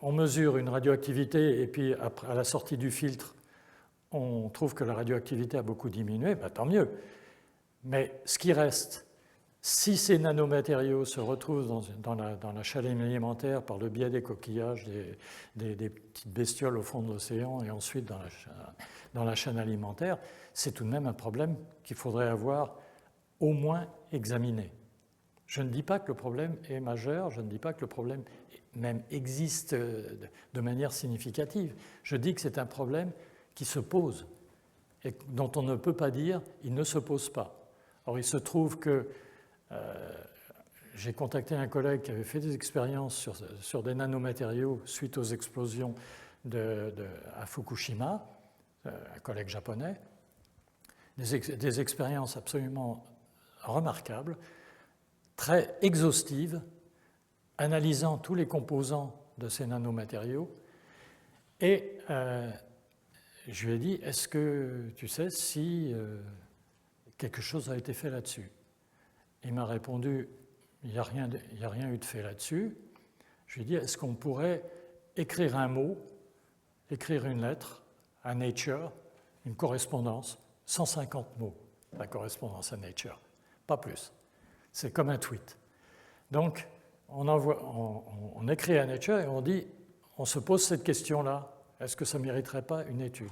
on mesure une radioactivité et puis à la sortie du filtre, on trouve que la radioactivité a beaucoup diminué, ben, tant mieux. Mais ce qui reste, si ces nanomatériaux se retrouvent dans la chaîne alimentaire par le biais des coquillages, des petites bestioles au fond de l'océan et ensuite dans la chaîne alimentaire, c'est tout de même un problème qu'il faudrait avoir au moins examiné. Je ne dis pas que le problème est majeur, je ne dis pas que le problème même existe de manière significative. Je dis que c'est un problème qui se pose et dont on ne peut pas dire il ne se pose pas. Or, il se trouve que j'ai contacté un collègue qui avait fait des expériences sur des nanomatériaux suite aux explosions à Fukushima, un collègue japonais, des expériences absolument remarquables, très exhaustives, analysant tous les composants de ces nanomatériaux. Et je lui ai dit, est-ce que tu sais si quelque chose a été fait là-dessus? Il m'a répondu, il n'y a rien eu de fait là-dessus. Je lui ai dit, est-ce qu'on pourrait écrire un mot, écrire une lettre à Nature, une correspondance, 150 mots, la correspondance à Nature, pas plus. C'est comme un tweet. Donc, on écrit à Nature et on dit, on se pose cette question-là, est-ce que ça ne mériterait pas une étude?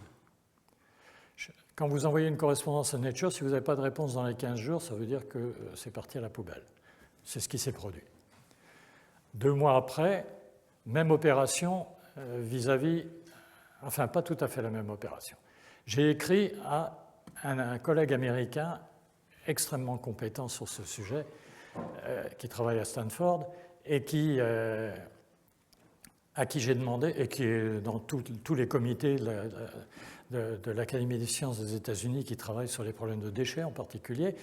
Quand vous envoyez une correspondance à Nature, si vous n'avez pas de réponse dans les 15 jours, ça veut dire que c'est parti à la poubelle. C'est ce qui s'est produit. 2 mois après, même opération vis-à-vis, enfin pas tout à fait la même opération. J'ai écrit à un collègue américain extrêmement compétent sur ce sujet, qui travaille à Stanford et à qui j'ai demandé, et qui est dans tous les comités de l'Académie des sciences des États-Unis qui travaillent sur les problèmes de déchets en particulier.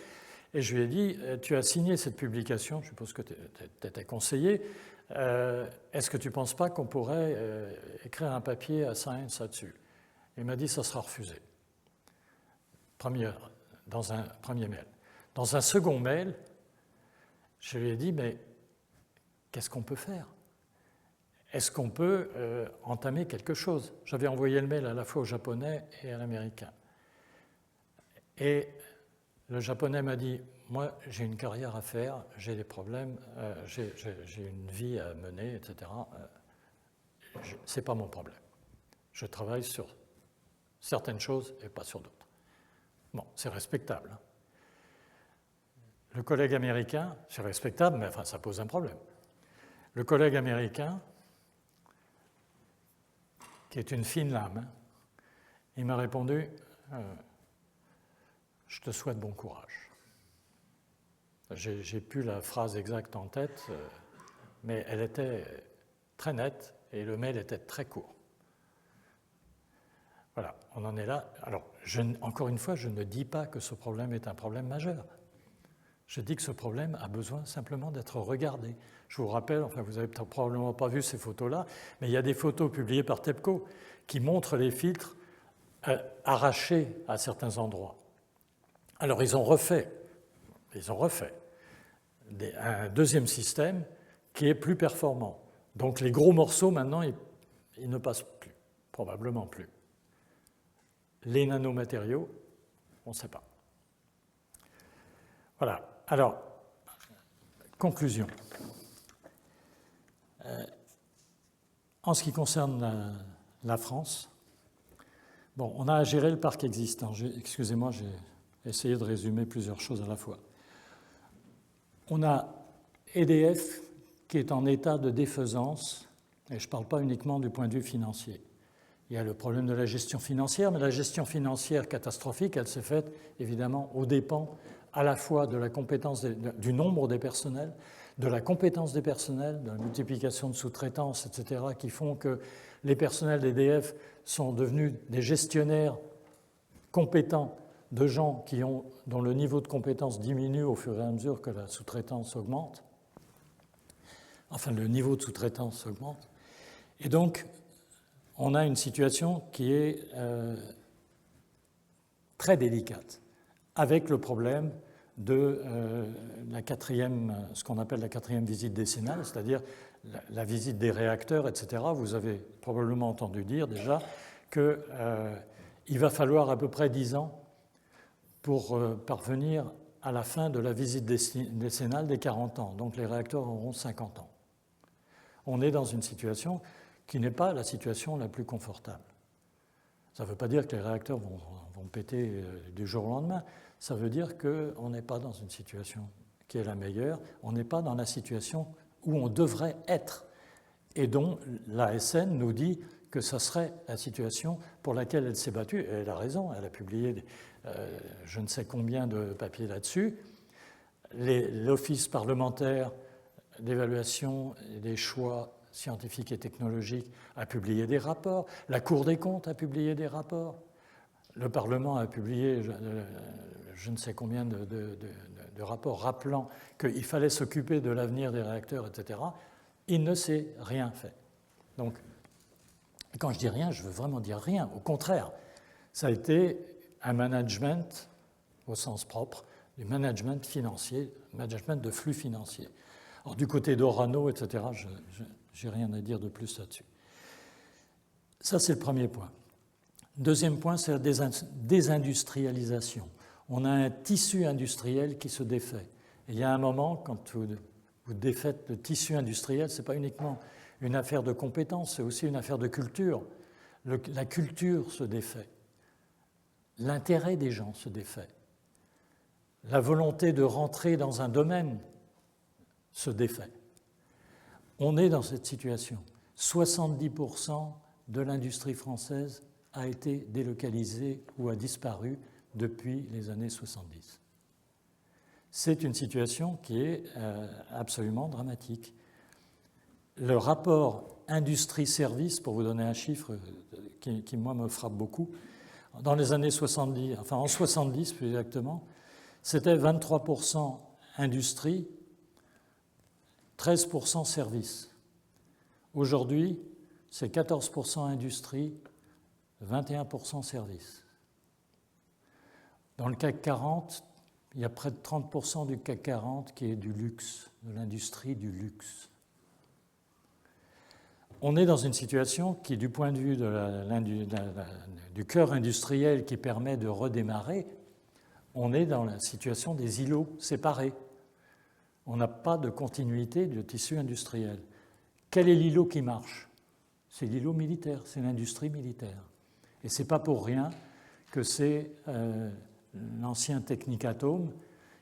Et je lui ai dit, tu as signé cette publication, je suppose que tu étais conseiller, est-ce que tu ne penses pas qu'on pourrait écrire un papier à Science là-dessus? Il m'a dit, ça sera refusé. Dans un premier mail. Dans un second mail, je lui ai dit, mais qu'est-ce qu'on peut faire? Est-ce qu'on peut entamer quelque chose? J'avais envoyé le mail à la fois au japonais et à l'américain. Et le japonais m'a dit, moi j'ai une carrière à faire, j'ai des problèmes, j'ai une vie à mener, etc. Ce n'est pas mon problème. Je travaille sur certaines choses et pas sur d'autres. Bon, c'est respectable. Hein. Le collègue américain, c'est respectable, mais enfin ça pose un problème. Le collègue américain, qui est une fine lame, hein, il m'a répondu « Je te souhaite bon courage ». J'ai plus la phrase exacte en tête, mais elle était très nette et le mail était très court. Voilà, on en est là. Alors, encore une fois, je ne dis pas que ce problème est un problème majeur. Je dis que ce problème a besoin simplement d'être regardé. Je vous rappelle, enfin vous n'avez probablement pas vu ces photos-là, mais il y a des photos publiées par TEPCO qui montrent les filtres arrachés à certains endroits. Alors ils ont refait un deuxième système qui est plus performant. Donc les gros morceaux, maintenant, ils ne passent plus, probablement plus. Les nanomatériaux, on ne sait pas. Voilà. Alors, conclusion. En ce qui concerne la France, bon, on a à gérer le parc existant. Excusez-moi, j'ai essayé de résumer plusieurs choses à la fois. On a EDF qui est en état de défaisance, et je ne parle pas uniquement du point de vue financier. Il y a le problème de la gestion financière, mais la gestion financière catastrophique, elle s'est faite évidemment aux dépens à la fois de la compétence du nombre des personnels, de la compétence des personnels, de la multiplication de sous-traitances, etc., qui font que les personnels d'EDF sont devenus des gestionnaires compétents de gens dont le niveau de compétence diminue au fur et à mesure que la sous-traitance augmente. Enfin, le niveau de sous-traitance augmente. Et donc, on a une situation qui est très délicate, avec le problème de ce qu'on appelle la 4e visite décennale, c'est-à-dire la visite des réacteurs, etc. Vous avez probablement entendu dire déjà qu'il va falloir à peu près 10 ans pour parvenir à la fin de la visite décennale des 40 ans. Donc les réacteurs auront 50 ans. On est dans une situation qui n'est pas la situation la plus confortable. Ça ne veut pas dire que les réacteurs vont péter du jour au lendemain. Ça veut dire qu'on n'est pas dans une situation qui est la meilleure. On n'est pas dans la situation où on devrait être et dont l'ASN nous dit que ça serait la situation pour laquelle elle s'est battue. Et elle a raison, elle a publié je ne sais combien de papiers là-dessus. L'Office parlementaire d'évaluation des choix scientifiques et technologiques a publié des rapports, la Cour des comptes a publié des rapports, le Parlement a publié je ne sais combien de rapports rappelant qu'il fallait s'occuper de l'avenir des réacteurs, etc. Il ne s'est rien fait. Donc, quand je dis rien, je veux vraiment dire rien. Au contraire, ça a été un management, au sens propre, du management financier, management de flux financiers. Alors, du côté d'Orano, etc., je n'ai rien à dire de plus là-dessus. Ça, c'est le premier point. Deuxième point, c'est la désindustrialisation. On a un tissu industriel qui se défait. Et il y a un moment, quand vous défaites le tissu industriel, ce n'est pas uniquement une affaire de compétences, c'est aussi une affaire de culture. La culture se défait. L'intérêt des gens se défait. La volonté de rentrer dans un domaine se défait. On est dans cette situation. 70% de l'industrie française a été délocalisée ou a disparu depuis les années 70. C'est une situation qui est absolument dramatique. Le rapport industrie-service, pour vous donner un chiffre qui moi, me frappe beaucoup, dans les années 70, enfin en 70 plus exactement, c'était 23% industrie, 13% service. Aujourd'hui, c'est 14% industrie, 21% service. Dans le CAC 40, il y a près de 30% du CAC 40 qui est du luxe, de l'industrie du luxe. On est dans une situation qui, du point de vue du cœur industriel qui permet de redémarrer, on est dans la situation des îlots séparés. On n'a pas de continuité du tissu industriel. Quel est l'îlot qui marche? C'est l'îlot militaire, c'est l'industrie militaire. Et ce n'est pas pour rien que c'est l'ancien Technicatome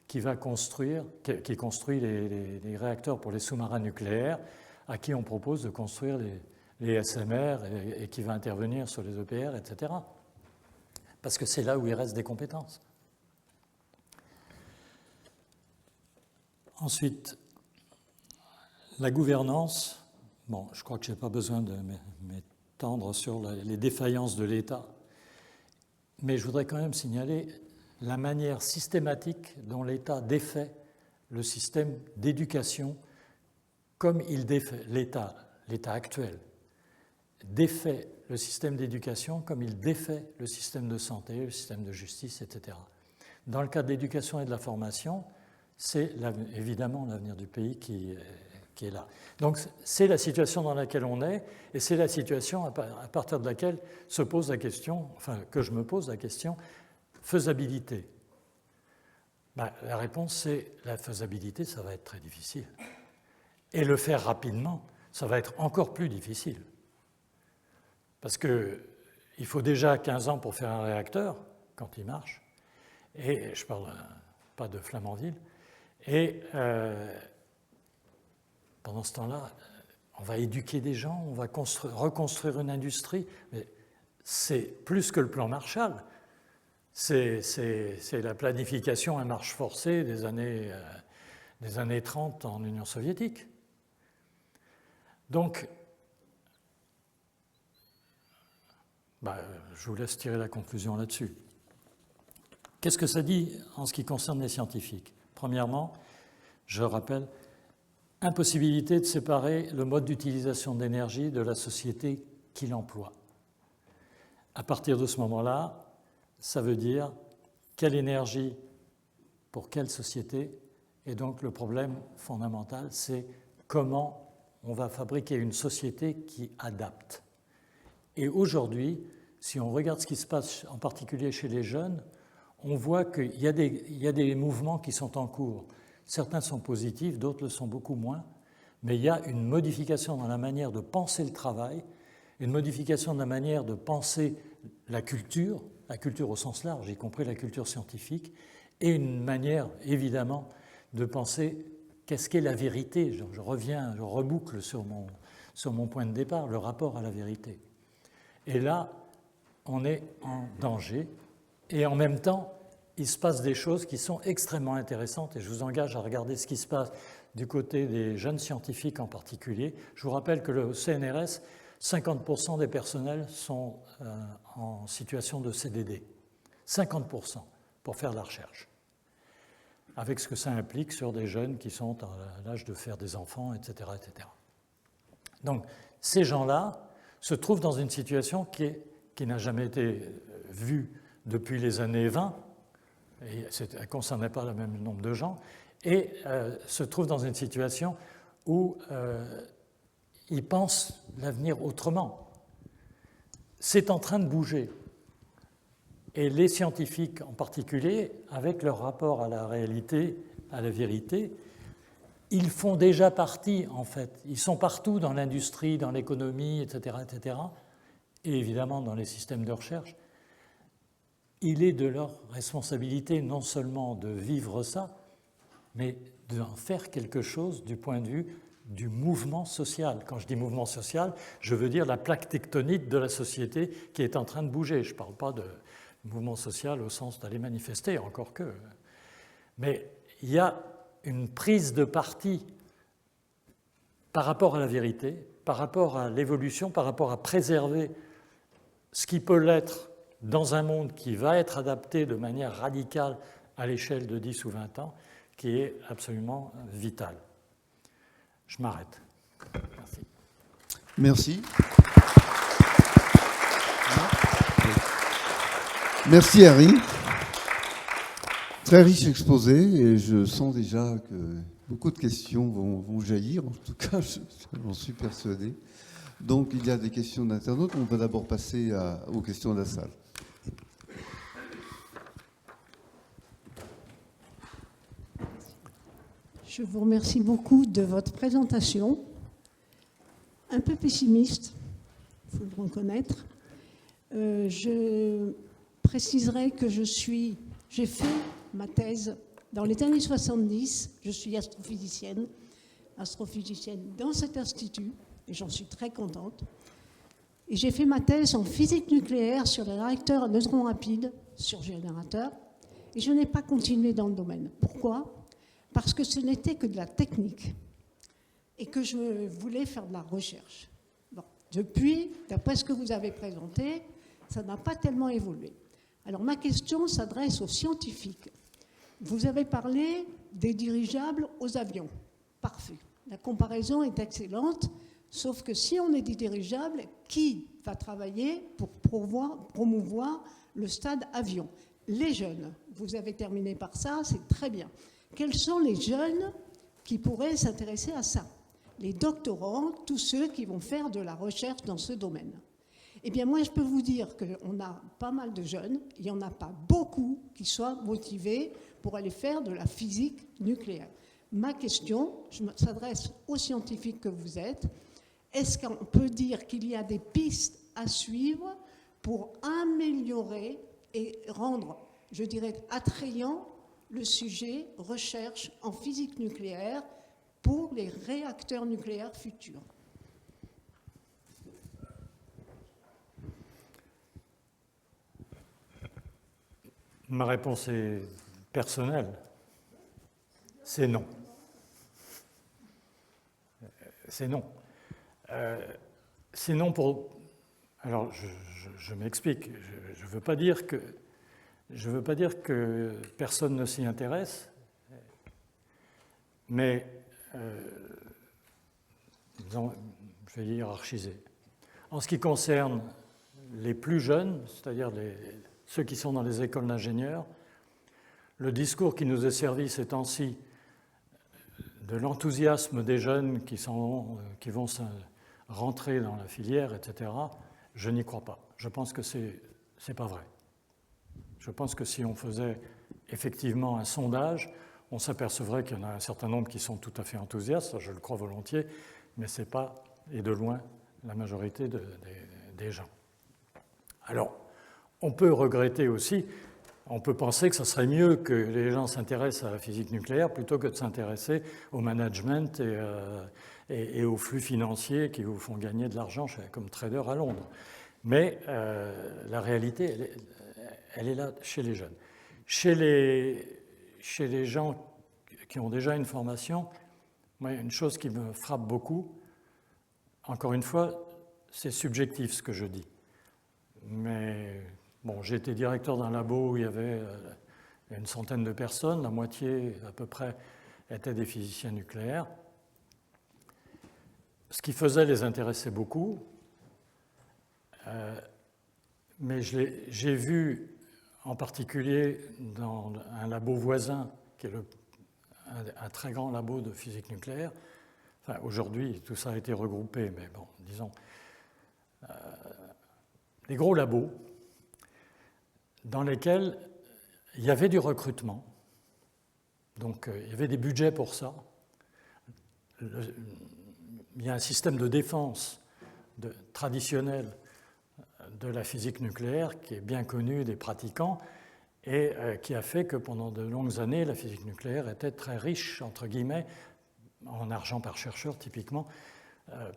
qui construit les réacteurs pour les sous-marins nucléaires, à qui on propose de construire les SMR et qui va intervenir sur les EPR, etc. Parce que c'est là où il reste des compétences. Ensuite, la gouvernance. Bon, je crois que je n'ai pas besoin de m'étendre sur les défaillances de l'État, mais je voudrais quand même signaler la manière systématique dont l'État défait le système d'éducation, comme il défait l'État actuel, défait le système d'éducation comme il défait le système de santé, le système de justice, etc. Dans le cas de l'éducation et de la formation, c'est évidemment l'avenir du pays qui est là. Donc c'est la situation dans laquelle on est, et c'est la situation à partir de laquelle se pose la question, enfin que je me pose la question, faisabilité. La réponse c'est la faisabilité, ça va être très difficile. Et le faire rapidement, ça va être encore plus difficile. Parce qu'il faut déjà 15 ans pour faire un réacteur, quand il marche, et je ne parle pas de Flamanville, et pendant ce temps-là, on va éduquer des gens, on va reconstruire une industrie, mais c'est plus que le plan Marshall, c'est la planification à marche forcée des années 30 en Union soviétique. Donc, je vous laisse tirer la conclusion là-dessus. Qu'est-ce que ça dit en ce qui concerne les scientifiques? Premièrement, je rappelle, impossibilité de séparer le mode d'utilisation de l'énergie de la société qui l'emploie. À partir de ce moment-là, ça veut dire quelle énergie pour quelle société, et donc le problème fondamental, c'est comment on va fabriquer une société qui adapte. Et aujourd'hui, si on regarde ce qui se passe en particulier chez les jeunes, on voit qu'il y a des mouvements qui sont en cours. Certains sont positifs, d'autres le sont beaucoup moins, mais il y a une modification dans la manière de penser le travail, une modification de la manière de penser la culture au sens large, y compris la culture scientifique, et une manière, évidemment, de penser qu'est-ce qu'est la vérité. Je reboucle sur mon point de départ, le rapport à la vérité. Et là, on est en danger, et en même temps, il se passe des choses qui sont extrêmement intéressantes, et je vous engage à regarder ce qui se passe du côté des jeunes scientifiques en particulier. Je vous rappelle que le CNRS, 50% des personnels sont en situation de CDD. 50% pour faire de la recherche. Avec ce que ça implique sur des jeunes qui sont à l'âge de faire des enfants, etc., etc. Donc, ces gens-là se trouvent dans une situation qui n'a jamais été vue depuis les années 20, et elle ne concernait pas le même nombre de gens, et se trouvent dans une situation où ils pensent l'avenir autrement. C'est en train de bouger. Et les scientifiques en particulier, avec leur rapport à la réalité, à la vérité, ils font déjà partie, en fait. Ils sont partout dans l'industrie, dans l'économie, etc., etc., et évidemment dans les systèmes de recherche. Il est de leur responsabilité non seulement de vivre ça, mais d'en faire quelque chose du point de vue du mouvement social. Quand je dis mouvement social, je veux dire la plaque tectonique de la société qui est en train de bouger. Je ne parle pas de mouvement social au sens d'aller manifester, encore que. Mais il y a une prise de parti par rapport à la vérité, par rapport à l'évolution, par rapport à préserver ce qui peut l'être dans un monde qui va être adapté de manière radicale à l'échelle de 10 ou 20 ans, qui est absolument vital. Je m'arrête. Merci. Merci. Merci Harry. Très riche exposé et je sens déjà que beaucoup de questions vont jaillir. En tout cas, j'en suis persuadé. Donc il y a des questions d'internautes. On va d'abord passer aux questions de la salle. Je vous remercie beaucoup de votre présentation. Un peu pessimiste, il faut le reconnaître. Je préciserai que j'ai fait ma thèse dans les années 70. Je suis astrophysicienne dans cet institut, et j'en suis très contente. Et j'ai fait ma thèse en physique nucléaire sur les réacteurs à neutrons rapides sur générateur, et je n'ai pas continué dans le domaine. Pourquoi ? Parce que ce n'était que de la technique et que je voulais faire de la recherche. Bon, depuis, d'après ce que vous avez présenté, ça n'a pas tellement évolué. Alors ma question s'adresse aux scientifiques. Vous avez parlé des dirigeables aux avions. Parfait. La comparaison est excellente, sauf que si on est des dirigeables, qui va travailler pour promouvoir le stade avion? Les jeunes. Vous avez terminé par ça, c'est très bien. Quels sont les jeunes qui pourraient s'intéresser à ça? Les doctorants, tous ceux qui vont faire de la recherche dans ce domaine. Eh bien, moi, je peux vous dire qu'on a pas mal de jeunes, il n'y en a pas beaucoup qui soient motivés pour aller faire de la physique nucléaire. Ma question, je s'adresse aux scientifiques que vous êtes, est-ce qu'on peut dire qu'il y a des pistes à suivre pour améliorer et rendre, je dirais, attrayant le sujet recherche en physique nucléaire pour les réacteurs nucléaires futurs? Ma réponse est personnelle. C'est non. C'est non. C'est non pour... Alors, je m'explique. Je ne veux pas dire que personne ne s'y intéresse, mais disons, je vais hiérarchiser. En ce qui concerne les plus jeunes, c'est-à-dire ceux qui sont dans les écoles d'ingénieurs, le discours qui nous est servi ces temps-ci de l'enthousiasme des jeunes qui vont rentrer dans la filière, etc., je n'y crois pas. Je pense que c'est pas vrai. Je pense que si on faisait effectivement un sondage, on s'apercevrait qu'il y en a un certain nombre qui sont tout à fait enthousiastes, je le crois volontiers, mais ce n'est pas, et de loin, la majorité des gens. Alors, on peut regretter aussi, on peut penser que ce serait mieux que les gens s'intéressent à la physique nucléaire plutôt que de s'intéresser au management et aux flux financiers qui vous font gagner de l'argent comme trader à Londres. Mais la réalité, elle est là chez les jeunes. Chez les gens qui ont déjà une formation, moi, une chose qui me frappe beaucoup, encore une fois, c'est subjectif ce que je dis. Mais bon, j'ai été directeur d'un labo où il y avait une centaine de personnes, la moitié à peu près étaient des physiciens nucléaires. Ce qui faisait les intéresser beaucoup, mais j'ai vu en particulier dans un labo voisin, qui est un très grand labo de physique nucléaire, enfin aujourd'hui tout ça a été regroupé, mais bon, disons, des gros labos dans lesquels il y avait du recrutement, donc il y avait des budgets pour ça. Il y a un système de défense traditionnel de la physique nucléaire qui est bien connu des pratiquants et qui a fait que pendant de longues années, la physique nucléaire était très riche, entre guillemets, en argent par chercheur typiquement,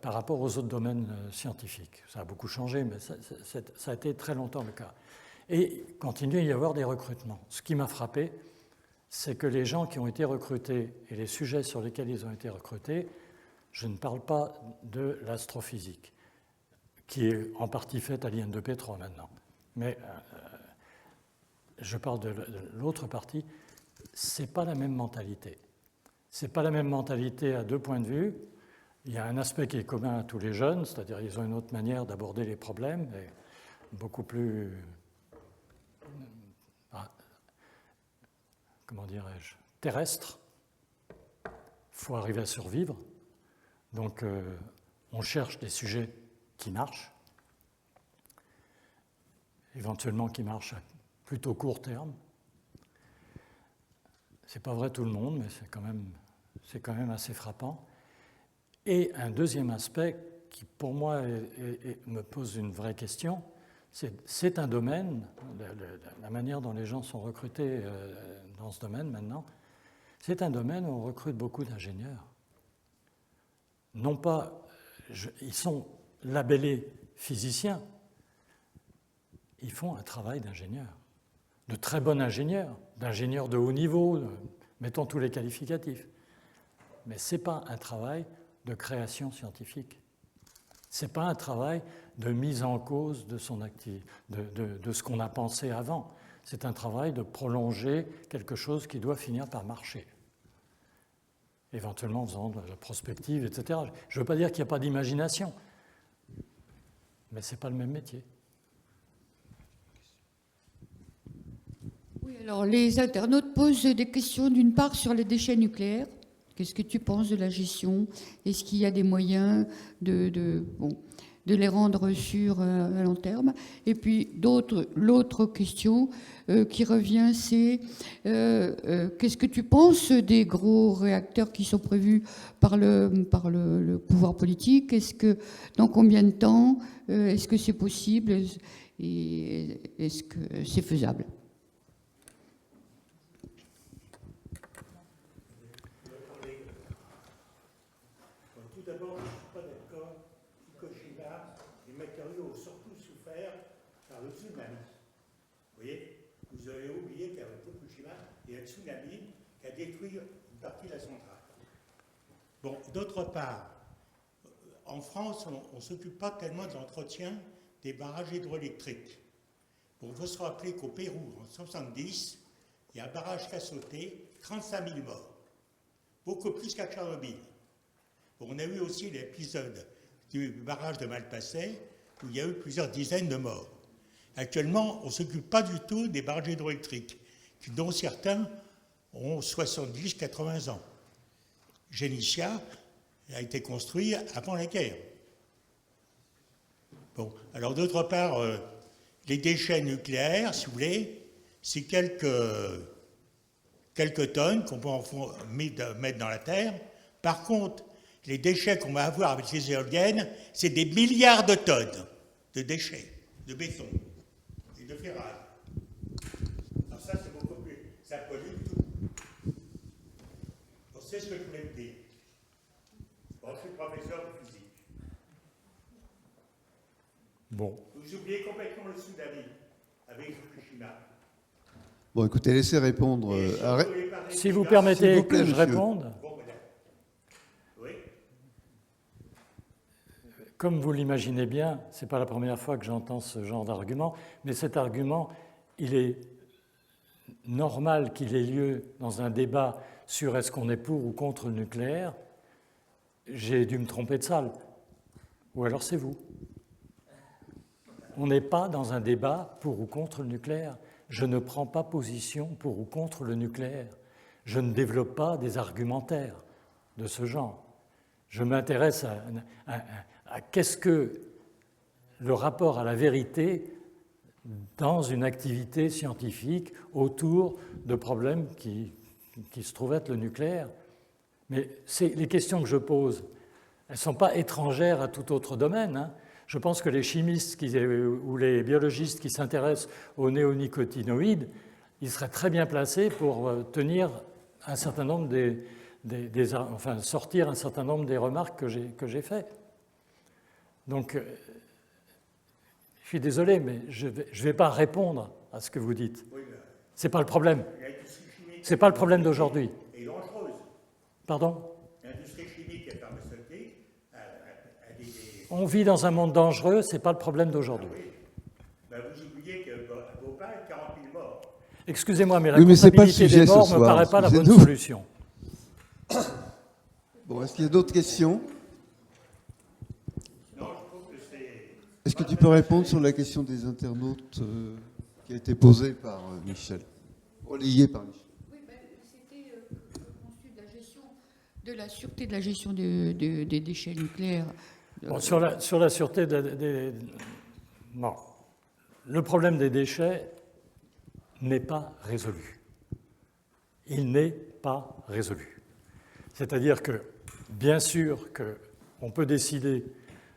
par rapport aux autres domaines scientifiques. Ça a beaucoup changé, mais ça a été très longtemps le cas. Et continue à y avoir des recrutements. Ce qui m'a frappé, c'est que les gens qui ont été recrutés et les sujets sur lesquels ils ont été recrutés, je ne parle pas de l'astrophysique, qui est en partie faite à l'IN2P3 maintenant, mais je parle de l'autre partie, ce n'est pas la même mentalité. Ce n'est pas la même mentalité à deux points de vue. Il y a un aspect qui est commun à tous les jeunes, c'est-à-dire qu'ils ont une autre manière d'aborder les problèmes, et beaucoup plus, comment dirais-je, terrestre. Il faut arriver à survivre. Donc on cherche des sujets qui marchent, éventuellement qui marchent à plutôt court terme. Ce n'est pas vrai tout le monde, mais c'est quand même assez frappant. Et un deuxième aspect qui, pour moi, me pose une vraie question, c'est un domaine, la manière dont les gens sont recrutés dans ce domaine maintenant, c'est un domaine où on recrute beaucoup d'ingénieurs. Non pas, ils sont labellés physiciens, ils font un travail d'ingénieur, de très bon ingénieur, d'ingénieur de haut niveau, mettons tous les qualificatifs. Mais ce n'est pas un travail de création scientifique. Ce n'est pas un travail de mise en cause de son activité, de ce qu'on a pensé avant. C'est un travail de prolonger quelque chose qui doit finir par marcher. Éventuellement en faisant de la prospective, etc. Je ne veux pas dire qu'il n'y a pas d'imagination, mais ce n'est pas le même métier. Oui, alors les internautes posent des questions d'une part sur les déchets nucléaires. Qu'est-ce que tu penses de la gestion? Est-ce qu'il y a des moyens Bon. de les rendre sûrs à long terme. Et puis l'autre question qui revient, c'est qu'est-ce que tu penses des gros réacteurs qui sont prévus par le pouvoir politique? Dans combien de temps est-ce que c'est possible et est-ce que c'est faisable? Tout d'abord, je ne suis pas d'accord. Fukushima, les matériaux ont surtout souffert par le tsunami. Vous voyez, vous avez oublié qu'avec Fukushima, il y a un tsunami qui a détruit une partie de la centrale. Bon, d'autre part, en France, on ne s'occupe pas tellement de l'entretien des barrages hydroélectriques. Bon, il faut se rappeler qu'au Pérou, en 1970, il y a un barrage qui a sauté, 35 000 morts. Beaucoup plus qu'à Tchernobyl. Bon, on a eu aussi l'épisode du barrage de Malpasset, où il y a eu plusieurs dizaines de morts. Actuellement, on ne s'occupe pas du tout des barrages hydroélectriques, dont certains ont 70-80 ans. Génitia a été construit avant la guerre. Bon, alors d'autre part, les déchets nucléaires, si vous voulez, c'est quelques tonnes qu'on peut mettre dans la terre. Par contre, les déchets qu'on va avoir avec les éoliennes, c'est des milliards de tonnes de déchets, de béton et de ferraille. Alors ça, c'est beaucoup plus... Ça pollue tout. Donc c'est ce que je voulais vous dire. Bon, je suis professeur de physique. Bon. Vous oubliez complètement le tsunami avec Fukushima. Bon, écoutez, laissez répondre. Si vous permettez S'il vous plaît, que je monsieur. réponde. Bon, voilà. Oui. Comme vous l'imaginez bien, ce n'est pas la première fois que j'entends ce genre d'argument, mais cet argument, il est normal qu'il ait lieu dans un débat sur est-ce qu'on est pour ou contre le nucléaire. J'ai dû me tromper de salle. Ou alors c'est vous. On n'est pas dans un débat pour ou contre le nucléaire. Je ne prends pas position pour ou contre le nucléaire. Je ne développe pas des argumentaires de ce genre. Je m'intéresse à qu'est-ce que le rapport à la vérité dans une activité scientifique autour de problèmes qui se trouvent être le nucléaire. Mais les questions que je pose, elles ne sont pas étrangères à tout autre domaine, hein. Je pense que les chimistes ou les biologistes qui s'intéressent aux néonicotinoïdes, ils seraient très bien placés pour tenir un certain nombre sortir un certain nombre des remarques que j'ai faites. Donc, je suis désolé, mais je ne vais pas répondre à ce que vous dites. Ce n'est pas le problème. Ce n'est pas le problème d'aujourd'hui. Et dangereuse. Pardon ? L'industrie chimique et pharmaceutique a des... On vit dans un monde dangereux, ce n'est pas le problème d'aujourd'hui. Ah oui. Ben, vous oubliez qu'à Bhopal, 40 000 morts. Excusez-moi, mais la Oui, mais c'est pas le comptabilité sujet des morts ce ne me soir, paraît pas la bonne excusez-nous. solution. Bon, est-ce qu'il y a d'autres questions? Non, je trouve que c'est... Est-ce que tu peux répondre sur la question des internautes qui a été posée par Michel, relayée par Michel? Oui, c'était conçu de la sûreté de la gestion des déchets nucléaires. Bon, sur la sûreté bon, le problème des déchets n'est pas résolu. Il n'est pas résolu. C'est-à-dire que, bien sûr, qu'on peut décider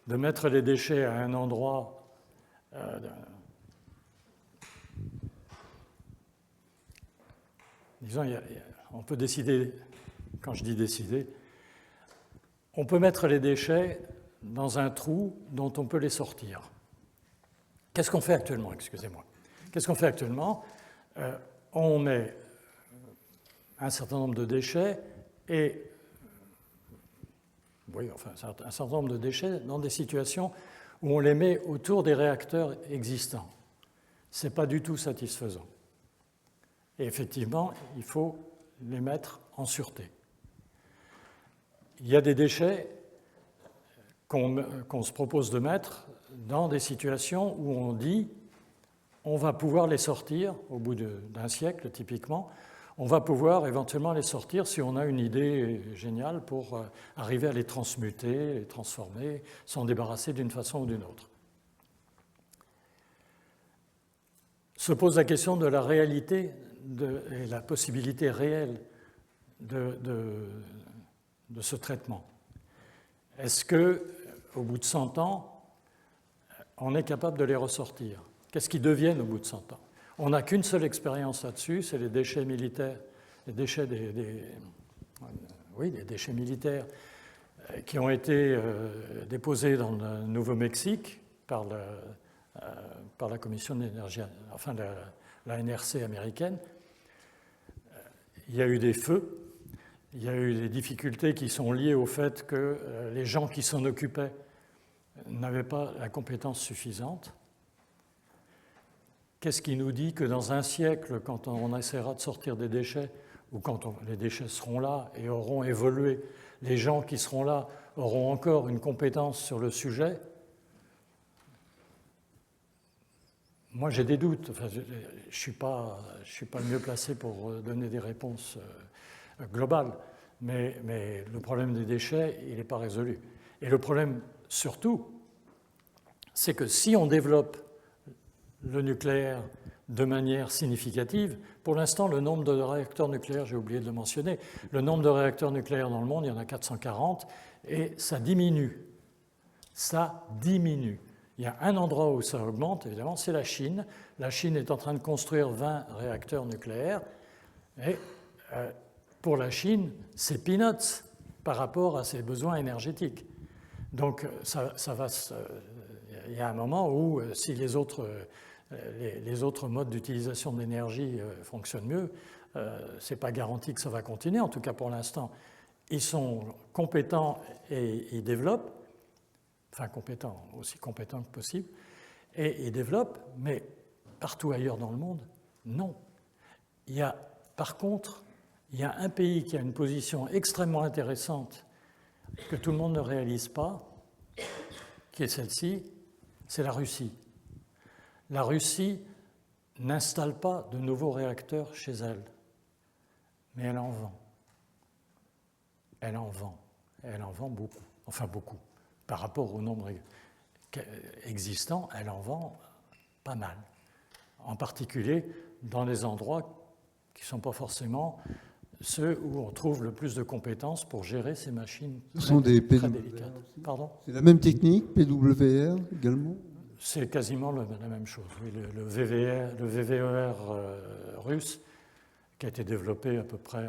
de mettre les déchets à un endroit disons, on peut décider, quand je dis décider, on peut mettre les déchets dans un trou dont on peut les sortir. Qu'est-ce qu'on fait actuellement? Excusez-moi. Qu'est-ce qu'on fait actuellement? On met un certain nombre de déchets et un certain nombre de déchets dans des situations où on les met autour des réacteurs existants. Ce n'est pas du tout satisfaisant. Et effectivement, il faut les mettre en sûreté. Il y a des déchets qu'on se propose de mettre dans des situations où on dit on va pouvoir les sortir au bout d'un siècle typiquement, on va pouvoir éventuellement les sortir si on a une idée géniale pour arriver à les transmuter, les transformer, s'en débarrasser d'une façon ou d'une autre. Se pose la question de la réalité et la possibilité réelle de ce traitement. Est-ce qu'au bout de 100 ans, on est capable de les ressortir? Qu'est-ce qu'ils deviennent au bout de 100 ans? On n'a qu'une seule expérience là-dessus, c'est les déchets militaires, les déchets des déchets militaires qui ont été déposés dans le Nouveau-Mexique par la Commission de l'énergie, enfin la NRC américaine. Il y a eu des feux, il y a eu des difficultés qui sont liées au fait que les gens qui s'en occupaient n'avaient pas la compétence suffisante. Qu'est-ce qui nous dit que dans un siècle, quand on essaiera de sortir des déchets, ou quand les déchets seront là et auront évolué, les gens qui seront là auront encore une compétence sur le sujet? Moi, j'ai des doutes. Enfin, je ne suis pas le mieux placé pour donner des réponses globales, mais le problème des déchets, il n'est pas résolu. Et le problème, surtout, c'est que si on développe le nucléaire de manière significative, pour l'instant, le nombre de réacteurs nucléaires, j'ai oublié de le mentionner, le nombre de réacteurs nucléaires dans le monde, il y en a 440, et ça diminue. Ça diminue. Il y a un endroit où ça augmente, évidemment, c'est la Chine. La Chine est en train de construire 20 réacteurs nucléaires, et pour la Chine, c'est peanuts par rapport à ses besoins énergétiques. Donc, il y a un moment où, si les autres modes d'utilisation de l'énergie fonctionnent mieux, ce n'est pas garanti que ça va continuer. En tout cas, pour l'instant, ils sont compétents et ils développent, enfin compétents, aussi compétents que possible, et ils développent, mais partout ailleurs dans le monde, non. Par contre, il y a un pays qui a une position extrêmement intéressante que tout le monde ne réalise pas, qui est celle-ci, c'est la Russie. La Russie n'installe pas de nouveaux réacteurs chez elle, mais elle en vend. Elle en vend. Elle en vend beaucoup. Enfin beaucoup. Par rapport au nombre existant, elle en vend pas mal. En particulier dans les endroits qui ne sont pas forcément ceux où on trouve le plus de compétences pour gérer ces machines très délicates. Pardon ? C'est la même technique, PWR également ? C'est quasiment la même chose. Oui, le VVER russe, qui a été développé à peu près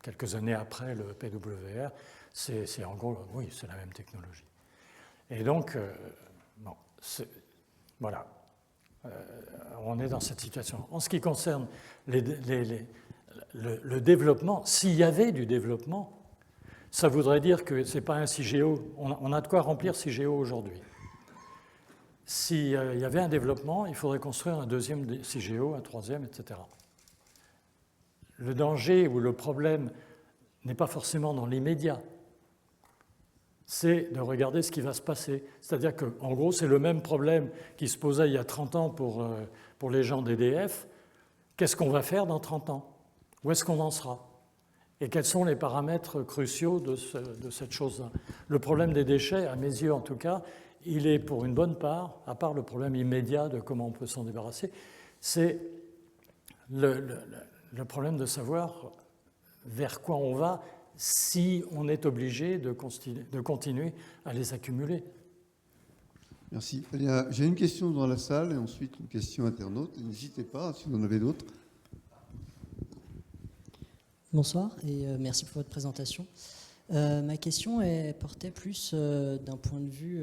quelques années après le PWR, c'est en gros, oui, c'est la même technologie. Et donc, voilà, on est dans cette situation. En ce qui concerne le développement, s'il y avait du développement, ça voudrait dire que ce n'est pas un CIGEO. On a de quoi remplir CIGEO aujourd'hui. S'il y avait un développement, il faudrait construire un deuxième CIGEO, un troisième, etc. Le danger ou le problème n'est pas forcément dans l'immédiat. C'est de regarder ce qui va se passer. C'est-à-dire qu'en gros, c'est le même problème qui se posait il y a 30 ans pour les gens d'EDF. Qu'est-ce qu'on va faire dans 30 ans? Où est-ce qu'on en sera? Et quels sont les paramètres cruciaux de cette chose-là? Le problème des déchets, à mes yeux en tout cas, il est pour une bonne part, à part le problème immédiat de comment on peut s'en débarrasser, c'est le problème de savoir vers quoi on va si on est obligé de continuer à les accumuler. Merci. J'ai une question dans la salle et ensuite une question internaute. N'hésitez pas si vous en avez d'autres. Bonsoir et merci pour votre présentation. Ma question est portée plus d'un point de vue...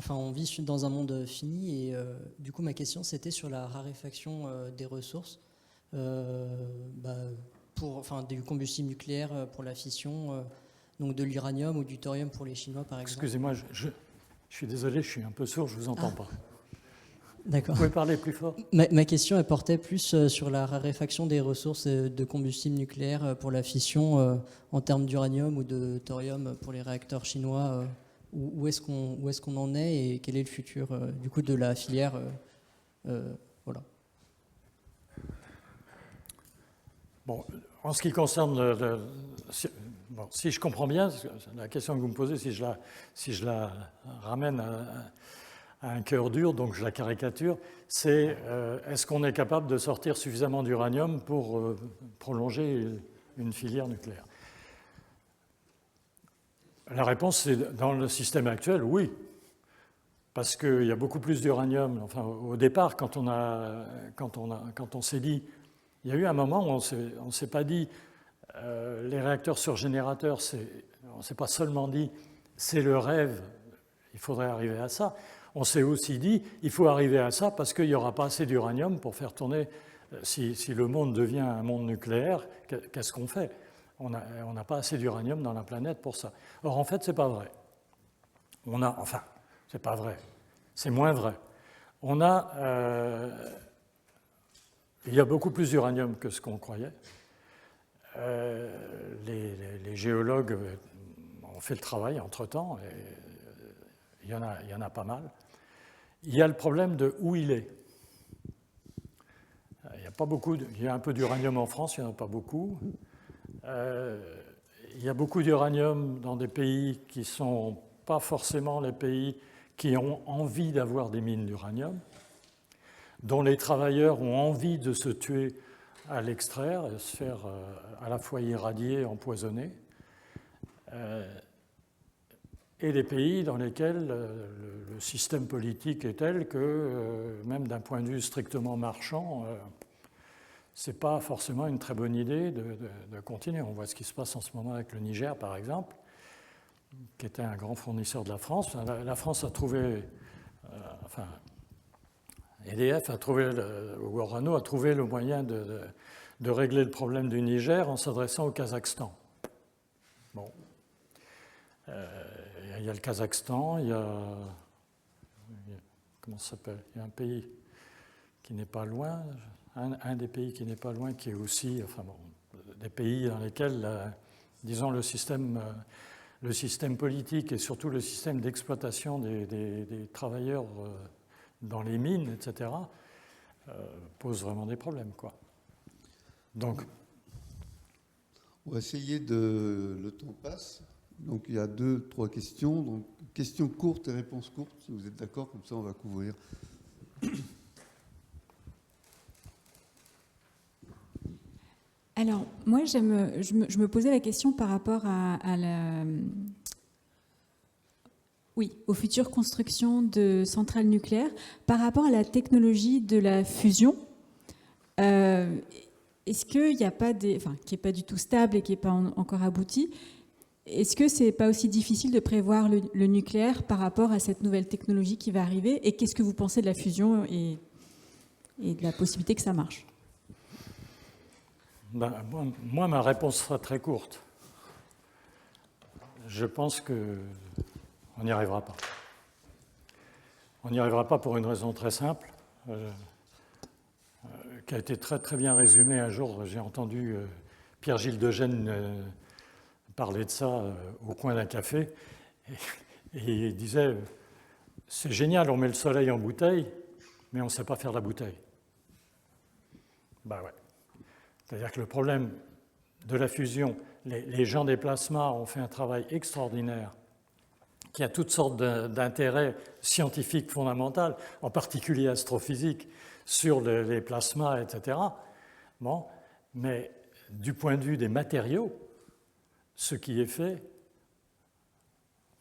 on vit dans un monde fini et du coup ma question c'était sur la raréfaction des ressources du combustible nucléaire pour la fission, donc de l'uranium ou du thorium pour les Chinois par exemple. Excusez-moi, je suis désolé, je suis un peu sourd, je ne vous entends pas. D'accord. Vous pouvez parler plus fort? Ma question elle portait plus sur la raréfaction des ressources de combustible nucléaire pour la fission en termes d'uranium ou de thorium pour les réacteurs chinois. Où est-ce qu'on en est et quel est le futur du coup de la filière voilà. Bon, en ce qui concerne si je comprends bien, la question que vous me posez, si je la ramène à un cœur dur, donc je la caricature, c'est est-ce qu'on est capable de sortir suffisamment d'uranium pour prolonger une filière nucléaire? La réponse, c'est dans le système actuel, oui. Parce qu'il y a beaucoup plus d'uranium. Enfin, au départ, quand on s'est dit, il y a eu un moment où on ne s'est pas dit les réacteurs surgénérateurs, on ne s'est pas seulement dit c'est le rêve, il faudrait arriver à ça. On s'est aussi dit il faut arriver à ça parce qu'il n'y aura pas assez d'uranium pour faire tourner. Si le monde devient un monde nucléaire, qu'est-ce qu'on fait? On n'a pas assez d'uranium dans la planète pour ça. Or, en fait, ce n'est pas vrai. C'est pas vrai. C'est moins vrai. Il y a beaucoup plus d'uranium que ce qu'on croyait. Les géologues ont fait le travail entre-temps, et il y en a pas mal. Il y a le problème de où il est. Il y a un peu d'uranium en France, il n'y en a pas beaucoup. Il y a beaucoup d'uranium dans des pays qui ne sont pas forcément les pays qui ont envie d'avoir des mines d'uranium, dont les travailleurs ont envie de se tuer à l'extraire et se faire à la fois irradier, empoisonner, et des pays dans lesquels le système politique est tel que, même d'un point de vue strictement marchand, ce n'est pas forcément une très bonne idée de continuer. On voit ce qui se passe en ce moment avec le Niger, par exemple, qui était un grand fournisseur de la France. La France a trouvé, EDF a trouvé, ou Orano a trouvé le moyen de régler le problème du Niger en s'adressant au Kazakhstan. Bon. Il y a le Kazakhstan, comment ça s'appelle? Il y a un pays qui n'est pas loin, un des pays qui n'est pas loin, qui est aussi, des pays dans lesquels, disons, le système politique et surtout le système d'exploitation des travailleurs dans les mines, etc., pose vraiment des problèmes, quoi. Donc, on va essayer le temps passe. Donc il y a 2-3 questions. Donc questions courtes et réponses courtes, si vous êtes d'accord, comme ça on va couvrir. Alors, moi, je me posais la question par rapport aux futures constructions de centrales nucléaires, par rapport à la technologie de la fusion. Est-ce qu'il n'y a pas qui n'est pas du tout stable et qui n'est pas encore abouti, est-ce que ce n'est pas aussi difficile de prévoir le nucléaire par rapport à cette nouvelle technologie qui va arriver? Et qu'est-ce que vous pensez de la fusion et de la possibilité que ça marche? Moi, ma réponse sera très courte. Je pense qu'on n'y arrivera pas. On n'y arrivera pas pour une raison très simple, qui a été très, très bien résumée un jour. J'ai entendu Pierre-Gilles Degène parler de ça au coin d'un café, et il disait « C'est génial, on met le soleil en bouteille, mais on ne sait pas faire la bouteille. » Ben ouais. C'est-à-dire que le problème de la fusion, les gens des plasmas ont fait un travail extraordinaire qui a toutes sortes d'intérêts scientifiques fondamentaux, en particulier astrophysiques, sur les plasmas, etc. Bon, mais du point de vue des matériaux, ce qui est fait,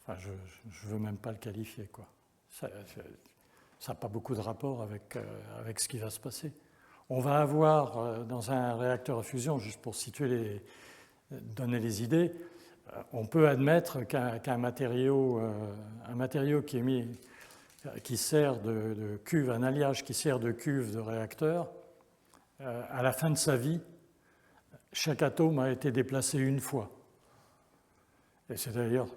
je ne veux même pas le qualifier, quoi. Ça n'a pas beaucoup de rapport avec ce qui va se passer. On va avoir dans un réacteur à fusion, juste pour donner les idées, on peut admettre qu'un matériau qui sert de cuve, un alliage qui sert de cuve de réacteur, à la fin de sa vie, chaque atome a été déplacé une fois. Et c'est d'ailleurs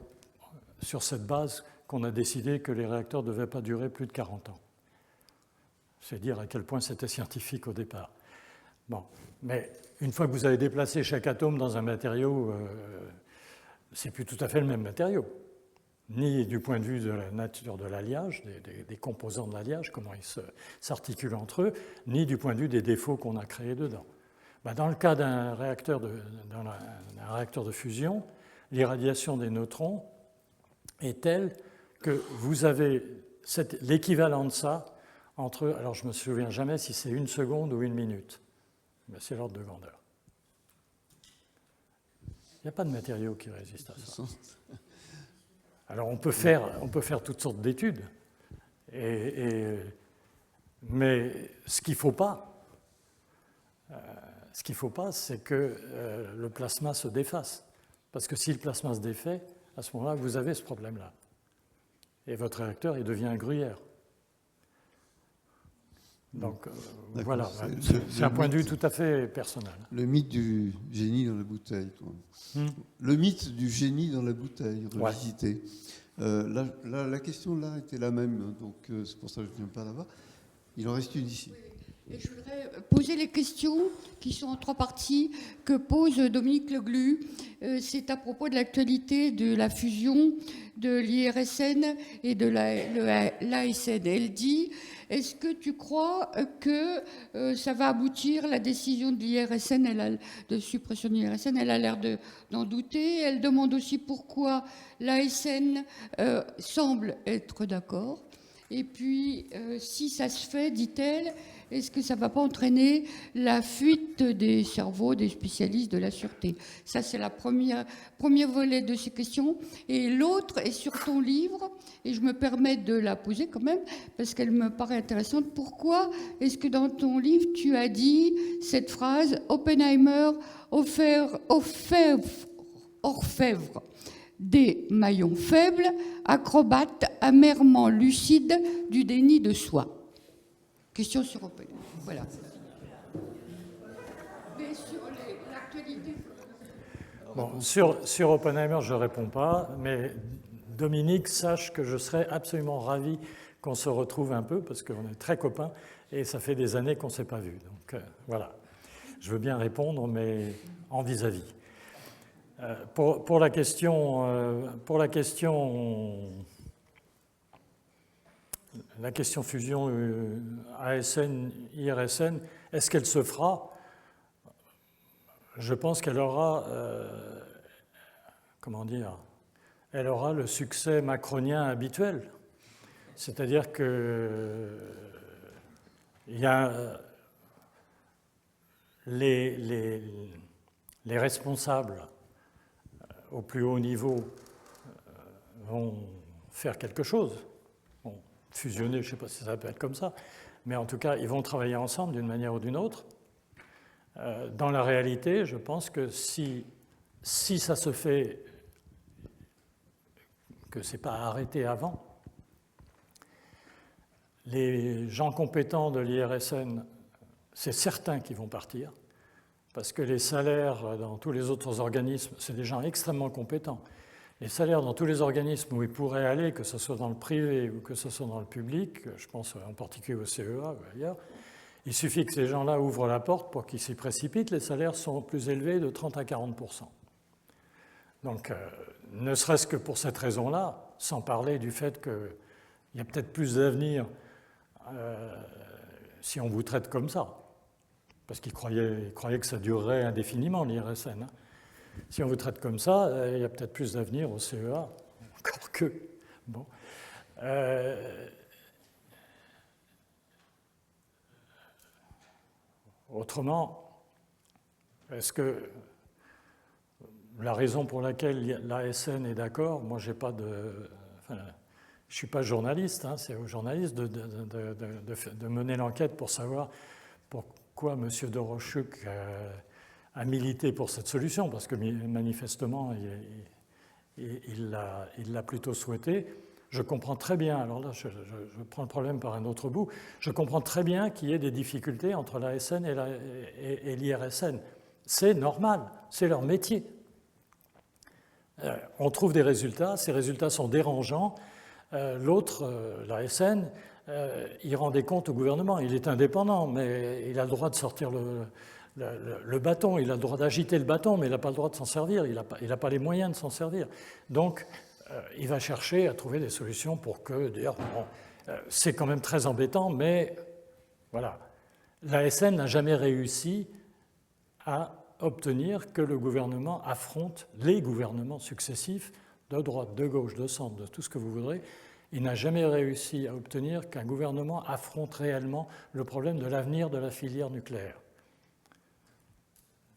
sur cette base qu'on a décidé que les réacteurs ne devaient pas durer plus de 40 ans. C'est dire à quel point c'était scientifique au départ. Bon, mais une fois que vous avez déplacé chaque atome dans un matériau, c'est plus tout à fait le même matériau. Ni du point de vue de la nature de l'alliage, des composants de l'alliage, comment ils s'articulent entre eux, ni du point de vue des défauts qu'on a créés dedans. Dans le cas d'un réacteur de fusion, l'irradiation des neutrons est telle que vous avez l'équivalent de ça entre, alors je ne me souviens jamais si c'est 1 seconde ou 1 minute, mais c'est l'ordre de grandeur. Il n'y a pas de matériaux qui résistent à ça. Alors on peut faire toutes sortes d'études, mais ce qu'il ne faut pas, c'est que le plasma se défasse. Parce que si le plasma se défait, à ce moment-là, vous avez ce problème-là. Et votre réacteur, il devient un gruyère. Donc voilà, c'est un point de vue tout à fait personnel. Le mythe du génie dans la bouteille. Le mythe du génie dans la bouteille, revisité. La question là était la même, donc c'est pour ça que je ne viens pas là-bas. Il en reste une ici. Et je voudrais poser les questions qui sont en 3 parties que pose Dominique Leglu. C'est à propos de l'actualité de la fusion de l'IRSN et de l'ASN. Elle dit, est-ce que tu crois que ça va aboutir, la décision de l'IRSN, de suppression de l'IRSN, elle a l'air d'en douter. Elle demande aussi pourquoi l'ASN semble être d'accord. Et puis, si ça se fait, dit-elle, est-ce que ça ne va pas entraîner la fuite des cerveaux des spécialistes de la sûreté? Ça, c'est le premier volet de ces questions. Et l'autre est sur ton livre, et je me permets de la poser quand même, parce qu'elle me paraît intéressante. Pourquoi est-ce que dans ton livre, tu as dit cette phrase « Oppenheimer, orfèvre des maillons faibles, acrobate amèrement lucide du déni de soi ». Question sur Oppenheimer. Voilà. Mais sur l'actualité. Bon, sur Oppenheimer, je ne réponds pas, mais Dominique, sache que je serais absolument ravi qu'on se retrouve un peu, parce qu'on est très copains, et ça fait des années qu'on ne s'est pas vus. Donc voilà. Je veux bien répondre, mais en vis-à-vis. Pour la question fusion ASN-IRSN, est-ce qu'elle se fera? Je pense qu'elle aura, elle aura le succès macronien habituel. C'est-à-dire que il y a les responsables au plus haut niveau vont faire quelque chose. Fusionner, je ne sais pas si ça peut être comme ça, mais en tout cas, ils vont travailler ensemble d'une manière ou d'une autre. Dans la réalité, je pense que si ça se fait, que ce n'est pas arrêté avant, les gens compétents de l'IRSN, c'est certain qu'ils vont partir, parce que les salaires dans tous les autres organismes, c'est des gens extrêmement compétents. Les salaires dans tous les organismes où ils pourraient aller, que ce soit dans le privé ou que ce soit dans le public, je pense en particulier au CEA ou ailleurs, il suffit que ces gens-là ouvrent la porte pour qu'ils s'y précipitent, les salaires sont plus élevés de 30 à 40%. Donc, ne serait-ce que pour cette raison-là, sans parler du fait qu'il y a peut-être plus d'avenir si on vous traite comme ça, parce qu'ils croyaient que ça durerait indéfiniment, l'IRSN. Hein. Si on vous traite comme ça, il y a peut-être plus d'avenir au CEA, encore que. Bon. Autrement, est-ce que la raison pour laquelle l'ASN est d'accord, moi je ne suis pas journaliste, hein, c'est aux journalistes de mener l'enquête pour savoir pourquoi M. Doroschuk a milité pour cette solution, parce que manifestement, il l'a plutôt souhaité. Je comprends très bien, alors là, je prends le problème par un autre bout, je comprends très bien qu'il y ait des difficultés entre l'ASN et l'IRSN. C'est normal, c'est leur métier. On trouve des résultats, ces résultats sont dérangeants. L'autre, l'ASN, il rend des comptes au gouvernement, il est indépendant, mais il a le droit de sortir le bâton, il a le droit d'agiter le bâton, mais il n'a pas le droit de s'en servir, il n'a pas les moyens de s'en servir. Donc, il va chercher à trouver des solutions pour que, d'ailleurs, c'est quand même très embêtant, mais voilà. L'ASN n'a jamais réussi à obtenir que le gouvernement affronte les gouvernements successifs, de droite, de gauche, de centre, de tout ce que vous voudrez. Il n'a jamais réussi à obtenir qu'un gouvernement affronte réellement le problème de l'avenir de la filière nucléaire.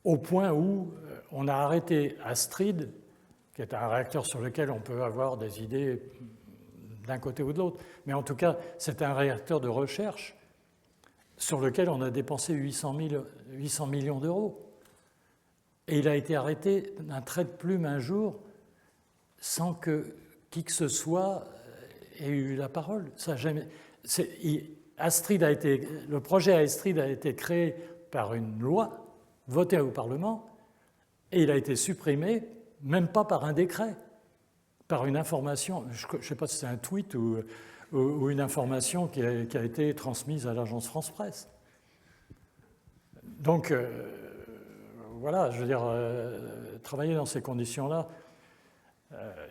Au point où on a arrêté Astrid, qui est un réacteur sur lequel on peut avoir des idées d'un côté ou de l'autre, mais en tout cas, c'est un réacteur de recherche sur lequel on a dépensé 800 millions d'euros. Et il a été arrêté d'un trait de plume un jour sans que qui que ce soit ait eu la parole. Ça jamais, le projet Astrid a été créé par une loi votée au Parlement et il a été supprimé, même pas par un décret, par une information, je ne sais pas si c'est un tweet ou une information qui a été transmise à l'agence France-Presse. Donc, voilà, je veux dire, travailler dans ces conditions-là,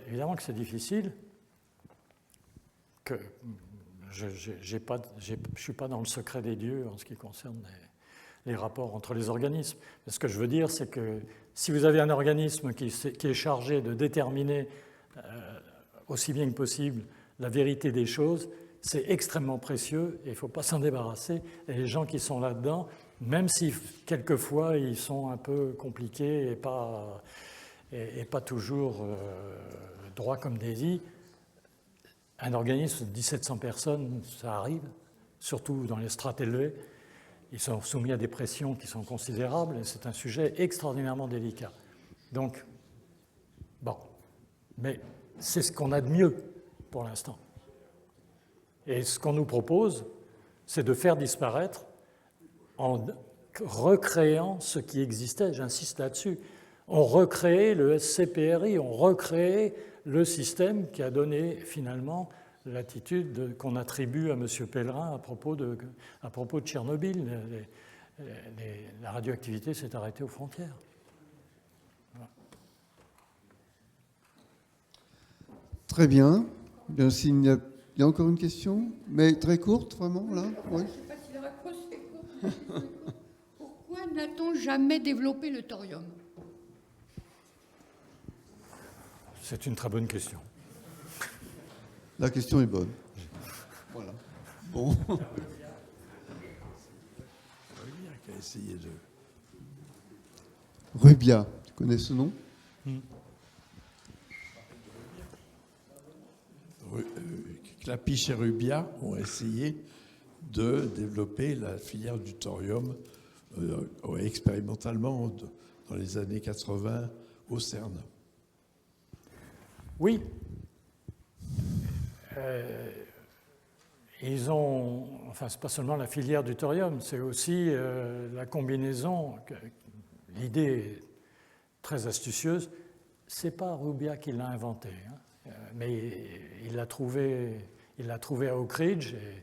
évidemment que c'est difficile, que je ne suis pas dans le secret des dieux en ce qui concerne les rapports entre les organismes. Mais ce que je veux dire, c'est que si vous avez un organisme qui est chargé de déterminer aussi bien que possible la vérité des choses, c'est extrêmement précieux et il ne faut pas s'en débarrasser. Et les gens qui sont là-dedans, même si quelquefois ils sont un peu compliqués et pas toujours droits comme des i, un organisme de 1700 personnes, ça arrive, surtout dans les strates élevées. Ils sont soumis à des pressions qui sont considérables et c'est un sujet extraordinairement délicat. Donc, bon, mais c'est ce qu'on a de mieux pour l'instant. Et ce qu'on nous propose, c'est de faire disparaître en recréant ce qui existait, j'insiste là-dessus. On recréait le SCPRI, on recréait le système qui a donné finalement l'attitude qu'on attribue à M. Pellerin à propos de Tchernobyl. La radioactivité s'est arrêtée aux frontières. Voilà. Très bien. Bien, s'il y a encore une question, mais très courte, vraiment, là. Oui. Je ne sais pas si la réponse est courte. Pourquoi n'a-t-on jamais développé le thorium? C'est une très bonne question. La question est bonne. Voilà. Bon. Rubia, tu connais ce nom? Klapisch et Rubia ont essayé de développer la filière du thorium expérimentalement dans les années 80 au CERN. Oui. Ils ont, enfin, c'est pas seulement la filière du thorium, c'est aussi la combinaison. L'idée est très astucieuse. C'est pas Rubia qui l'a inventé, hein, mais il l'a trouvé à Oak Ridge et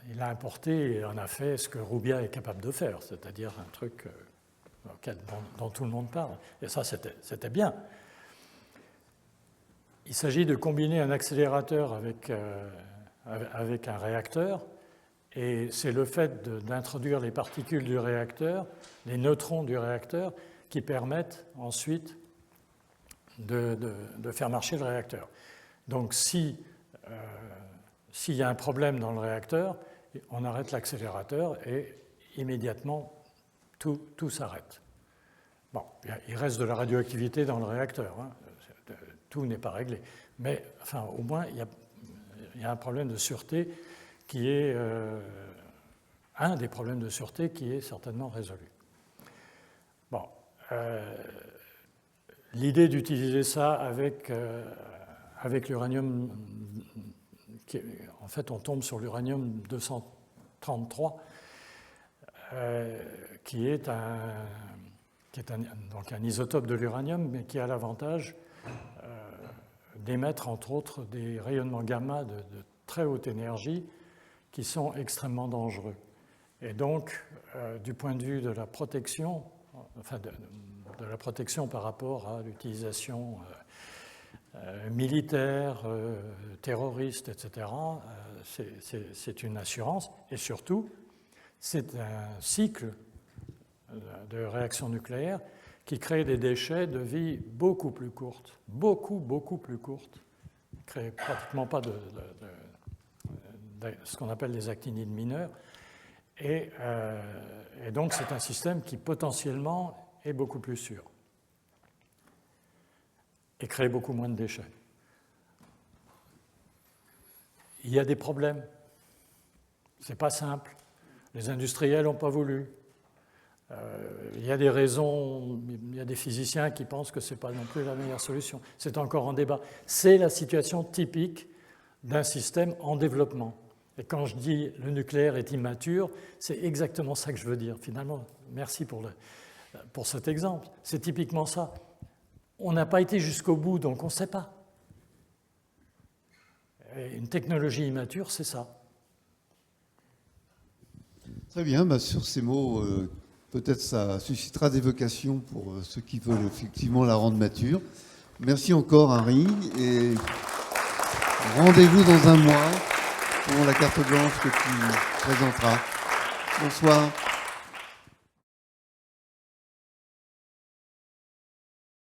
il l'a importé et en a fait ce que Rubia est capable de faire, c'est-à-dire un truc dont tout le monde parle. Et ça, c'était bien. Il s'agit de combiner un accélérateur avec un réacteur, et c'est le fait d'introduire les particules du réacteur, les neutrons du réacteur, qui permettent ensuite de faire marcher le réacteur. Donc s'il y a un problème dans le réacteur, on arrête l'accélérateur et immédiatement tout s'arrête. Bon, il reste de la radioactivité dans le réacteur, hein. Tout n'est pas réglé. Mais enfin, au moins, il y a un problème de sûreté qui est un des problèmes de sûreté qui est certainement résolu. Bon, l'idée d'utiliser ça avec l'uranium, en fait, on tombe sur l'uranium 233, qui est donc un isotope de l'uranium, mais qui a l'avantage d'émettre entre autres des rayonnements gamma de très haute énergie qui sont extrêmement dangereux. Et donc, du point de vue de la protection, enfin de la protection par rapport à l'utilisation militaire, terroriste, etc., c'est une assurance. Et surtout, c'est un cycle de réaction nucléaire qui créent des déchets de vie beaucoup plus courte, beaucoup plus courte. Ils ne créent pratiquement pas de ce qu'on appelle des actinides mineurs. Et donc c'est un système qui potentiellement est beaucoup plus sûr et crée beaucoup moins de déchets. Il y a des problèmes. Ce n'est pas simple. Les industriels n'ont pas voulu. Il y a des raisons, il y a des physiciens qui pensent que ce n'est pas non plus la meilleure solution. C'est encore en débat. C'est la situation typique d'un système en développement. Et quand je dis le nucléaire est immature, c'est exactement ça que je veux dire. Finalement, merci pour cet exemple. C'est typiquement ça. On n'a pas été jusqu'au bout, donc on ne sait pas. Et une technologie immature, c'est ça. Très bien, sur ces mots, peut-être ça suscitera des vocations pour ceux qui veulent effectivement la rendre mature. Merci encore, Harry, et rendez-vous dans un mois pour la carte blanche que tu présenteras. Bonsoir.